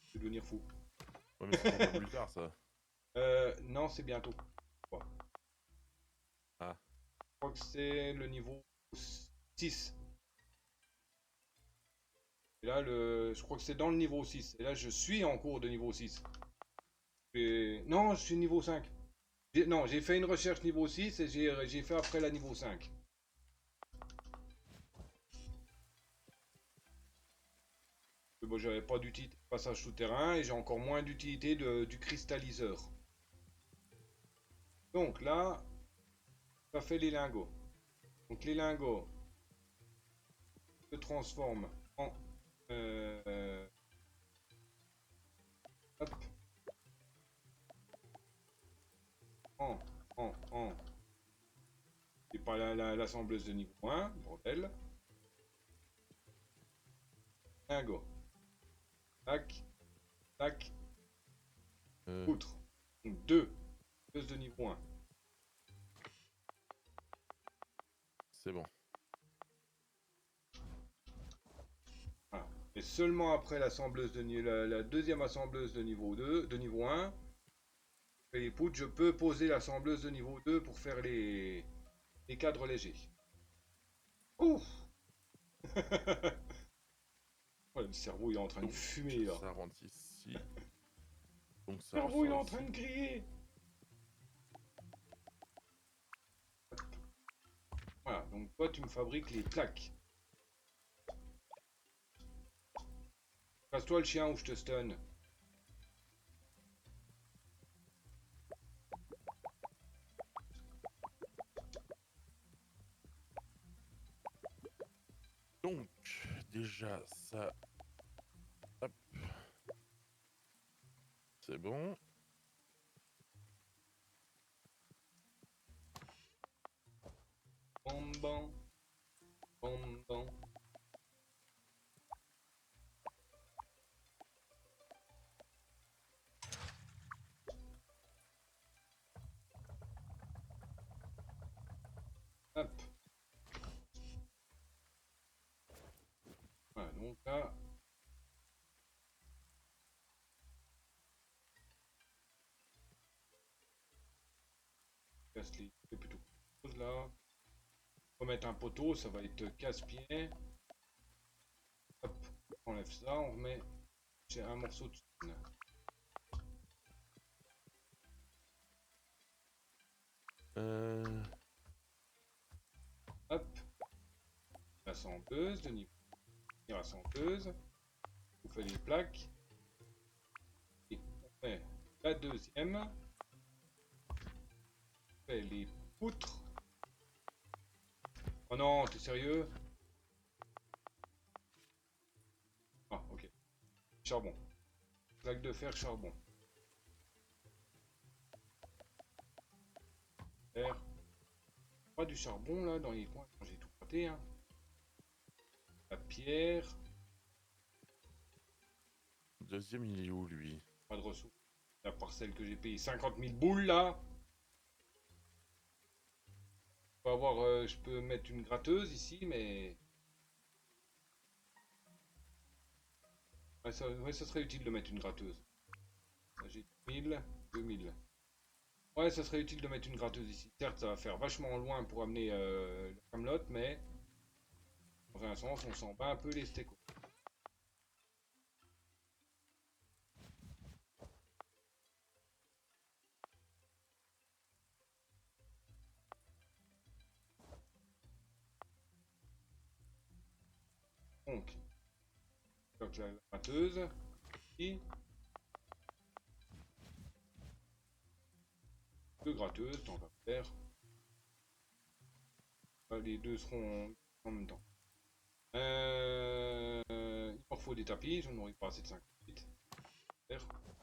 Je vais devenir fou. Ouais, mais c'est pour plus tard, ça. Non, c'est bientôt. Ouais. Ah. Je crois que c'est le niveau 6. Et là, je crois que c'est dans le niveau 6. Et là, je suis en cours de niveau 6. Non, je suis niveau 5. Non, j'ai fait une recherche niveau 6 et j'ai fait après la niveau 5. Bon, j'avais pas d'utilité de passage souterrain et j'ai encore moins d'utilité du cristalliseur. Donc là, ça fait les lingots. Donc les lingots se transforment en... hop. En... C'est pas l'assembleuse de niveau 1, bordel. Lingot. Tac. Tac. Poutre. Donc 2. De niveau 1. C'est bon. Voilà. Et seulement après l'assembleuse de la deuxième assembleuse de niveau 2, de niveau 1, et les poutres, je peux poser l'assembleuse de niveau 2 pour faire les cadres légers. Ouf. Ouais, le cerveau il est en train de fumer là. Ça rentre ici. Donc Le ça cerveau il est en ici. train de crier. Voilà, donc toi tu me fabriques les plaques. Casse-toi le chien ou je te stun. Donc, déjà, ça... Hop. C'est bon. Bam bam. Bam bam. Hop. Voilà, donc là... casse les plutôt chose là. On va mettre un poteau, ça va être casse-pied. Hop, on enlève ça, on remet j'ai un morceau de chaîne. Hop, la santeuse, de niveau la santeuse. On fait les plaques. Et on fait la deuxième. On fait les poutres. Oh non, t'es sérieux? Ah, ok. Charbon. Plaque de fer, charbon. Fer. Pas du charbon là dans les coins. J'ai tout raté. Hein. La pierre. Deuxième, il est où lui? Pas de ressources. La parcelle que j'ai payé 50 000 boules là. On va voir, je peux mettre une gratteuse ici, mais. Ouais, ça serait utile de mettre une gratteuse. J'ai 1000, 2000. Ouais, ça serait utile de mettre une gratteuse ici. Certes, ça va faire vachement loin pour amener le Camelot, mais dans un sens, on s'en bat un peu les steaks. Donc la gratteuse, ici. Deux gratteuses, tant qu'à faire. Les deux seront en même temps. Il m'en faut des tapis, j'en aurai pas assez de 58. 58,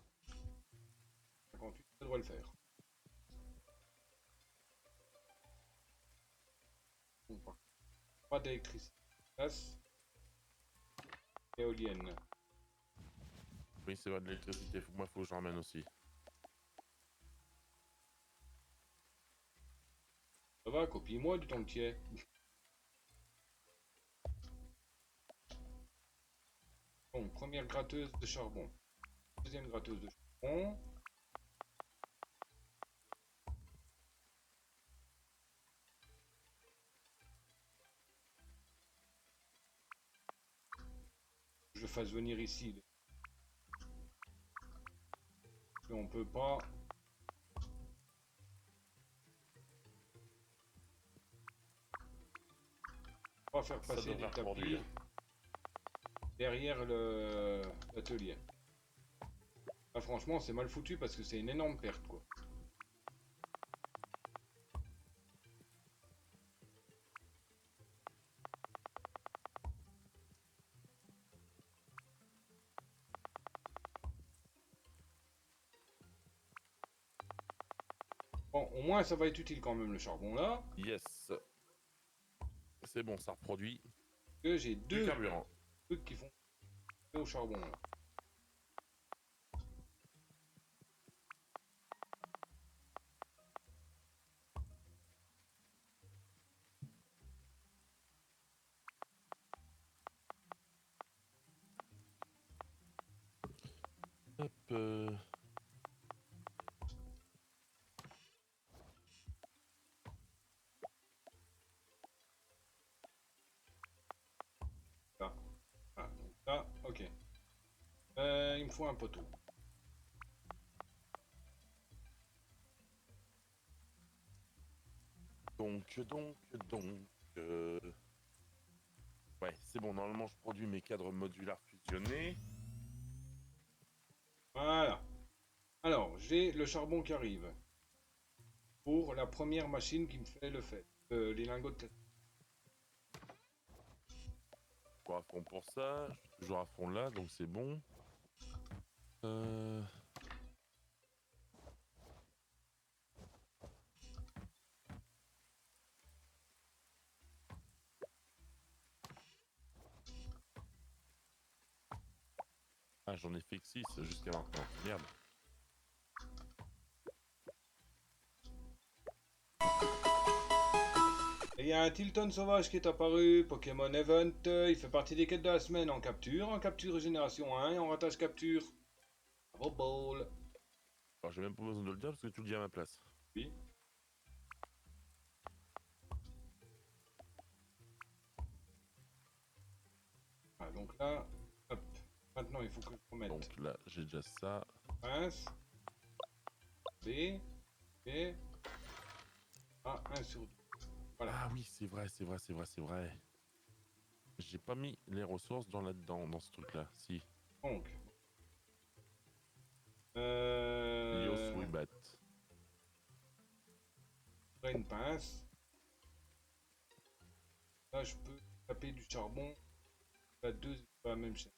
ça devrait le faire. Bon, pas d'électricité. Place. Éolienne. Oui, c'est vrai, de l'électricité. Moi, faut que j'en ramène aussi. Ça va, copie-moi du temps que tu es. Bon, première gratteuse de charbon. Deuxième gratteuse de charbon. Je fasse venir ici. Et on peut pas. Pas faire Ça passer devrait des tapis reproduire. derrière l'atelier. Ah, franchement, c'est mal foutu parce que c'est une énorme perte, quoi. Bon, au moins, ça va être utile quand même, le charbon, là. Yes. C'est bon, ça reproduit. Que j'ai Du deux carburant. trucs qui font au charbon, là. Hop. Là. Ah, donc là, ok. Il me faut un poteau. Donc. Ouais, c'est bon, normalement je produis mes cadres modulaires fusionnés. Voilà. Alors, j'ai le charbon qui arrive. Pour la première machine qui me fait le fait. Les lingots de... Je suis à fond pour ça, je suis toujours à fond là, donc c'est bon. Ah, j'en ai fait que 6 jusqu'à maintenant. Merde. Et il y a un Tilton sauvage qui est apparu, Pokémon Event, il fait partie des quêtes de la semaine en capture génération 1 et en ratage capture. Bravo ball. Alors j'ai même pas besoin de le dire parce que tu le dis à ma place. Oui. faut que je remette. Donc là, j'ai déjà ça. Pince. B. Et. A 1 sur 2. Voilà. Ah oui, c'est vrai, c'est vrai, c'est vrai, c'est vrai. J'ai pas mis les ressources là-dedans, dans ce truc-là. Si. Donc. Yos Wibat. Une pince. Là, je peux taper du charbon. La 2, c'est pas la même chose.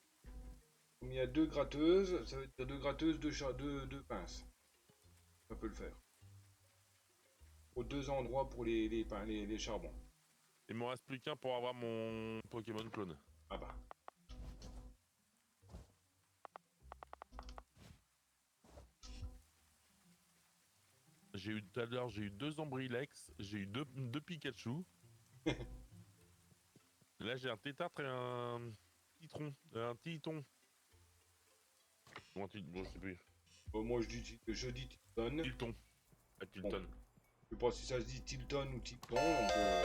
Comme il y a 2 gratteuses, ça veut dire 2 gratteuses, 2 pinces. Ça peut le faire. Aux 2 endroits pour les charbons. Il m'en reste plus qu'un pour avoir mon Pokémon clone. Ah bah. J'ai eu tout à l'heure, j'ai eu 2 Ombrilex, j'ai eu 2 Pikachu. Là, j'ai un Tétâtre et un Titron. Un Titon. Bon, bon, je sais plus. Bon, moi, je dis Tilton. Tilton. À Tilton. Bon. Je sais pas si ça se dit Tilton ou Tilton, donc voilà.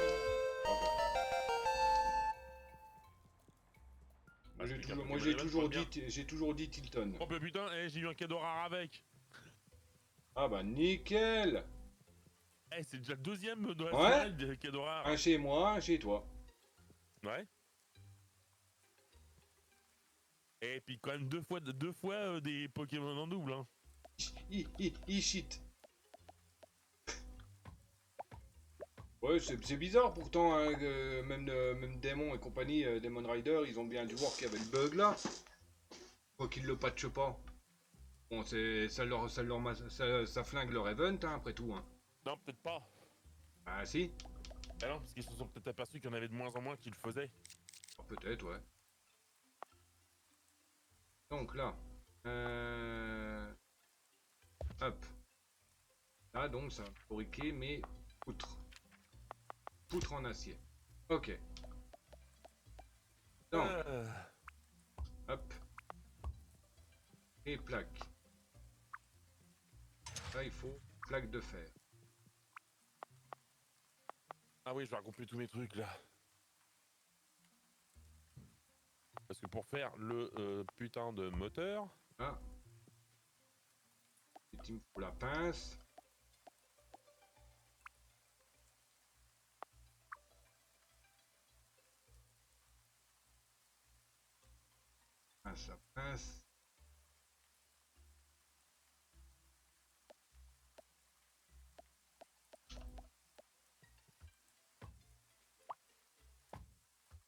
Moi, j'ai toujours dit Tilton. Oh bah putain, j'ai eu un cadeau rare avec. Ah bah nickel. C'est déjà le deuxième de la Ouais. soirée de cadeau rare. Un chez moi, un chez toi. Ouais. Et puis quand même deux fois des Pokémon en double, hein. Shit. Ouais, c'est bizarre pourtant, hein, même Demon et compagnie, Demon Rider, ils ont bien dû voir qu'il y avait le bug là. Quoi qu'ils le patchent pas. Bon, ça flingue leur event, hein, après tout. Hein. Non, peut-être pas. Ah si. Ah non, parce qu'ils se sont peut-être aperçus qu'il y en avait de moins en moins qui le faisaient. Oh, peut-être, ouais. Donc là. Hop. Là, donc, ça va fabriquer mes poutres. Poutres en acier. Ok. Donc, hop. Et plaque. Là, il faut plaque de fer. Ah oui, je vais raconter tous mes trucs là. Parce que pour faire le putain de moteur... Là. Il me faut la pince. Pince, la pince.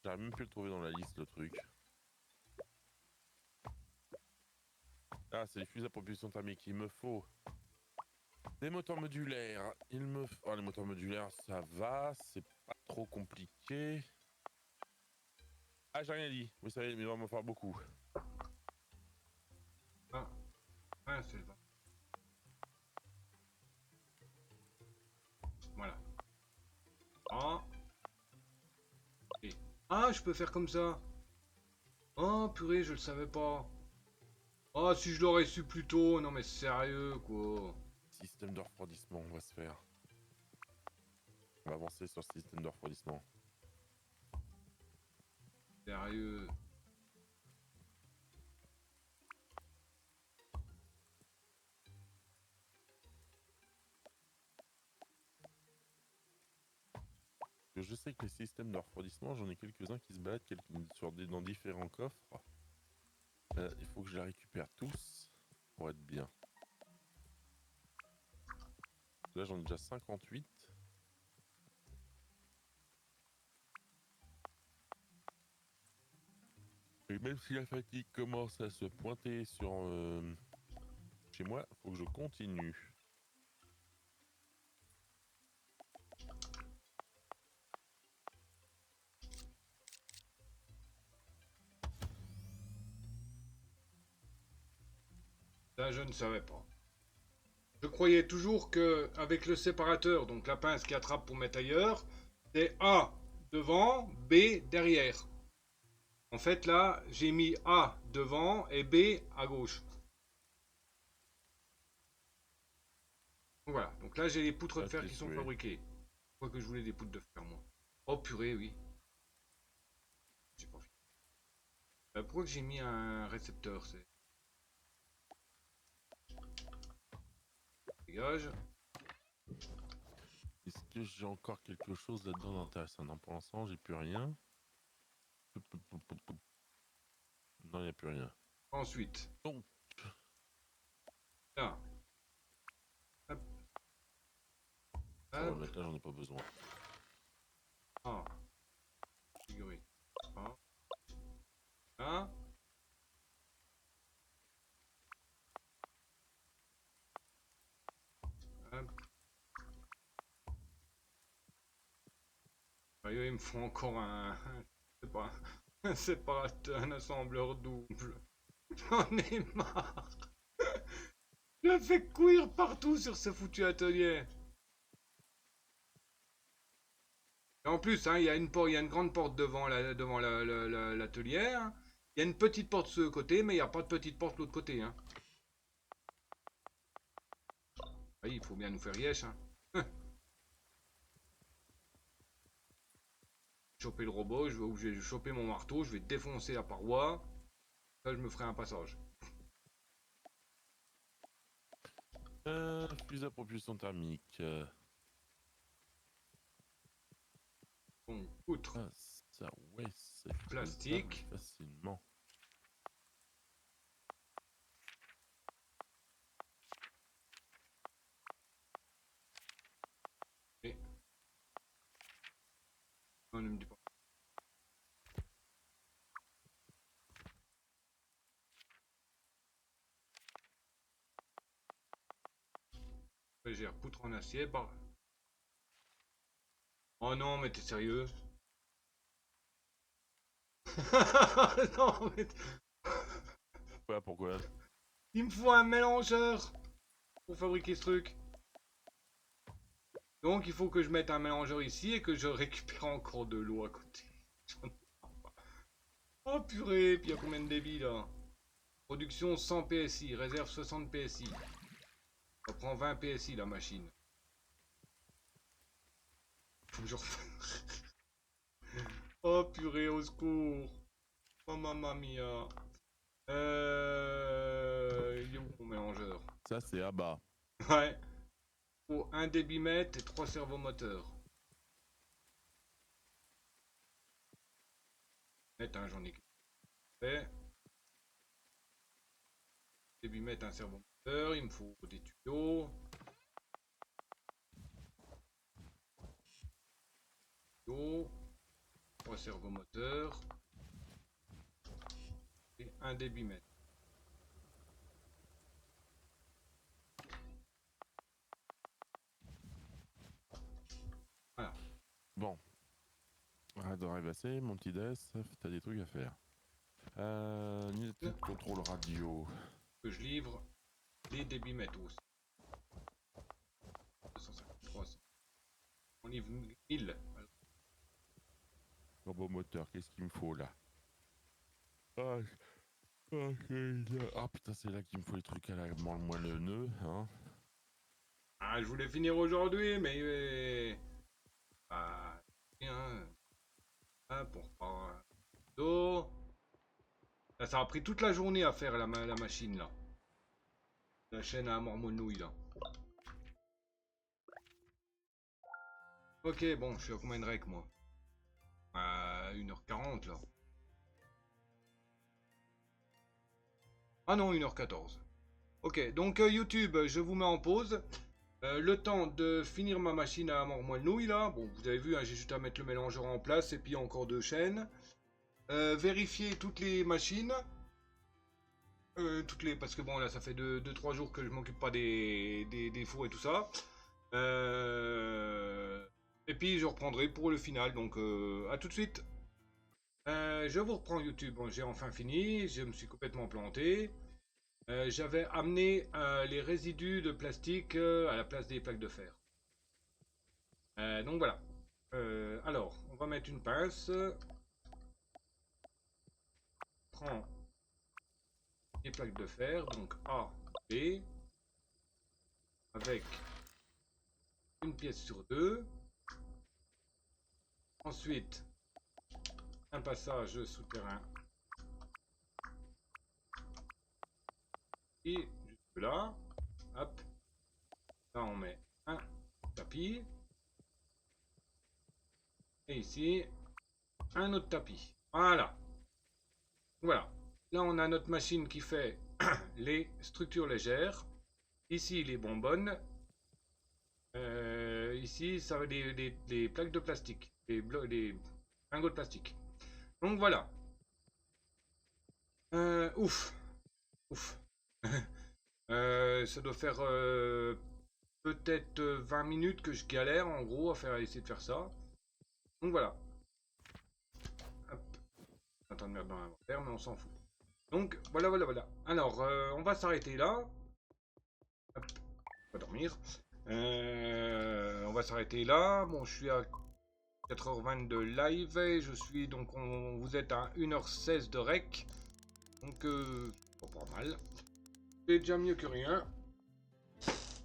J'arrive même plus à le trouver dans la liste, le truc. Ah, c'est les fusées à propulsion thermique. Il me faut des moteurs modulaires. Il me faut... Oh, les moteurs modulaires, ça va. C'est pas trop compliqué. Ah, j'ai rien dit. Vous savez, mais il va m'en faire beaucoup. Ah, pince, elle va. Voilà. Ah. Et... Ah, je peux faire comme ça. Oh, purée, je le savais pas. Oh, si je l'aurais su plus tôt. Non, mais sérieux, quoi. Système de refroidissement, on va se faire. On va avancer sur le système de refroidissement. Sérieux. Je sais que les systèmes de refroidissement, j'en ai quelques-uns qui se baladent dans différents coffres. Il faut que je les récupère tous pour être bien. Là, j'en ai déjà 58. Et même si la fatigue commence à se pointer sur chez moi, faut que je continue. Là, je ne savais pas. Je croyais toujours que avec le séparateur, donc la pince qui attrape pour mettre ailleurs, c'est A devant, B derrière. En fait, là, j'ai mis A devant et B à gauche. Voilà, donc là, j'ai les poutres de fer qui sont fabriquées. Pourquoi que je voulais des poutres de fer, moi? Oh purée, oui. J'ai pas Pourquoi que j'ai mis un récepteur? C'est... Dégage. Est-ce que j'ai encore quelque chose là-dedans d'intéressant? Non, pour l'instant, j'ai plus rien. Non, il n'y a plus rien. Ensuite. Donc. Là. Hop. On va Hop. mettre là, j'en ai pas besoin. Ah. Figuré. Ah. Là. Hop. Sérieux, il me faut encore un... C'est pas... Un séparateur, un assembleur double. J'en ai marre. Je le fais courir partout sur ce foutu atelier. Et en plus, hein, il y a une grande porte devant l'atelier. Hein. Il y a une petite porte sur ce côté, mais il n'y a pas de petite porte de l'autre côté. Hein. Oui, il faut bien nous faire yesh. Hein. Choper le robot, je vais choper mon marteau, je vais défoncer la paroi. Là, je me ferai un passage. Plus à propulsion thermique. Donc, outre. Ah, ça, ouais, c'est Plastique. Facilement. Et... Non, ne me dis pas. J'ai poutre en acier. Bah... Oh non, mais t'es sérieux? Non, mais... Pourquoi? Il me faut un mélangeur pour fabriquer ce truc. Donc il faut que je mette un mélangeur ici et que je récupère encore de l'eau à côté. Oh purée, puis il y a combien de débit là? Production 100 PSI, réserve 60 PSI. Ça prend 20 PSI la machine. Faut que je refasse. Oh purée, au secours. Oh mamma mia. Il est où mon mélangeur? Ça, c'est à bas. Ouais. Faut un débitmètre et 3 servomoteurs. Net, hein, j'en ai fait. Débitmètre, un servomoteur. Il me faut des tuyaux. Tuyaux. 3 servomoteurs. Et un débitmètre. Voilà. Bon. Arrête de rêvasser, mon petit Des, t'as des trucs à faire. Unité de contrôle radio. Que je livre les débitmètres aussi. 250, 300. On livre 1000. Robot moteur, qu'est-ce qu'il me faut là? Ah, putain, c'est là qu'il me faut les trucs à la moelleux, hein. Ah, je voulais finir aujourd'hui, mais... Ah, bien. Ah, pour pas... d'eau. Là, ça a pris toute la journée à faire la machine, là. La chaîne à mormonouille, là. Ok, bon, je suis à combien de rec, moi? À 1h40, là. Ah non, 1h14. Ok, donc YouTube, je vous mets en pause. Le temps de finir ma machine à mormonouille, là. Bon, vous avez vu, hein, j'ai juste à mettre le mélangeur en place et puis encore 2 chaînes. Vérifier toutes les machines. Parce que bon, là, ça fait 2-3 jours que je m'occupe pas des fours et tout ça. Et puis, je reprendrai pour le final. Donc, à tout de suite. Je vous reprends YouTube. Bon, j'ai enfin fini. Je me suis complètement planté. J'avais amené les résidus de plastique à la place des plaques de fer. Donc, voilà. Alors, on va mettre une pince. Prends des plaques de fer, donc A, B, avec une pièce sur 2. Ensuite, un passage souterrain tapis jusque là. Hop. Là, on met un tapis. Et ici, un autre tapis. Voilà. Voilà. Là, on a notre machine qui fait les structures légères. Ici, les bonbonnes. Ici, ça va des plaques de plastique. Des lingots de plastique. Donc, voilà. Ouf. Ouf. Ça doit faire peut-être 20 minutes que je galère, en gros, à essayer de faire ça. Donc, voilà. Hop. Attends de mettre dans l'inventaire, mais on s'en fout. Donc, voilà, voilà, voilà. Alors, on va s'arrêter là. Hop. On va dormir. On va s'arrêter là. Bon, je suis à 4h20 de live. Et je suis donc, vous êtes à 1h16 de rec. Donc, pas mal. C'est déjà mieux que rien.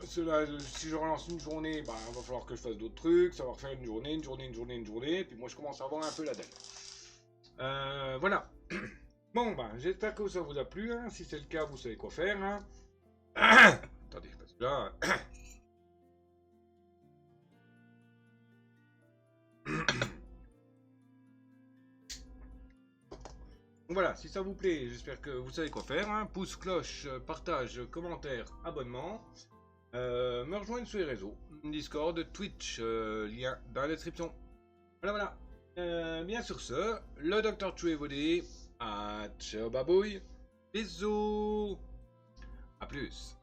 Cela, si je relance une journée, bah, il va falloir que je fasse d'autres trucs. Ça va refaire une journée. Et puis moi, je commence à avoir un peu la dalle. Voilà. Bon, bah, j'espère que ça vous a plu. Hein. Si c'est le cas, vous savez quoi faire. Hein. Attendez, parce que là... Voilà, si ça vous plaît, j'espère que vous savez quoi faire. Hein. Pouce, cloche, partage, commentaire, abonnement. Me rejoindre sur les réseaux. Discord, Twitch, lien dans la description. Voilà, voilà. Bien sur ce, le Dr. True évolué. Ciao babouille. Bisous. A plus.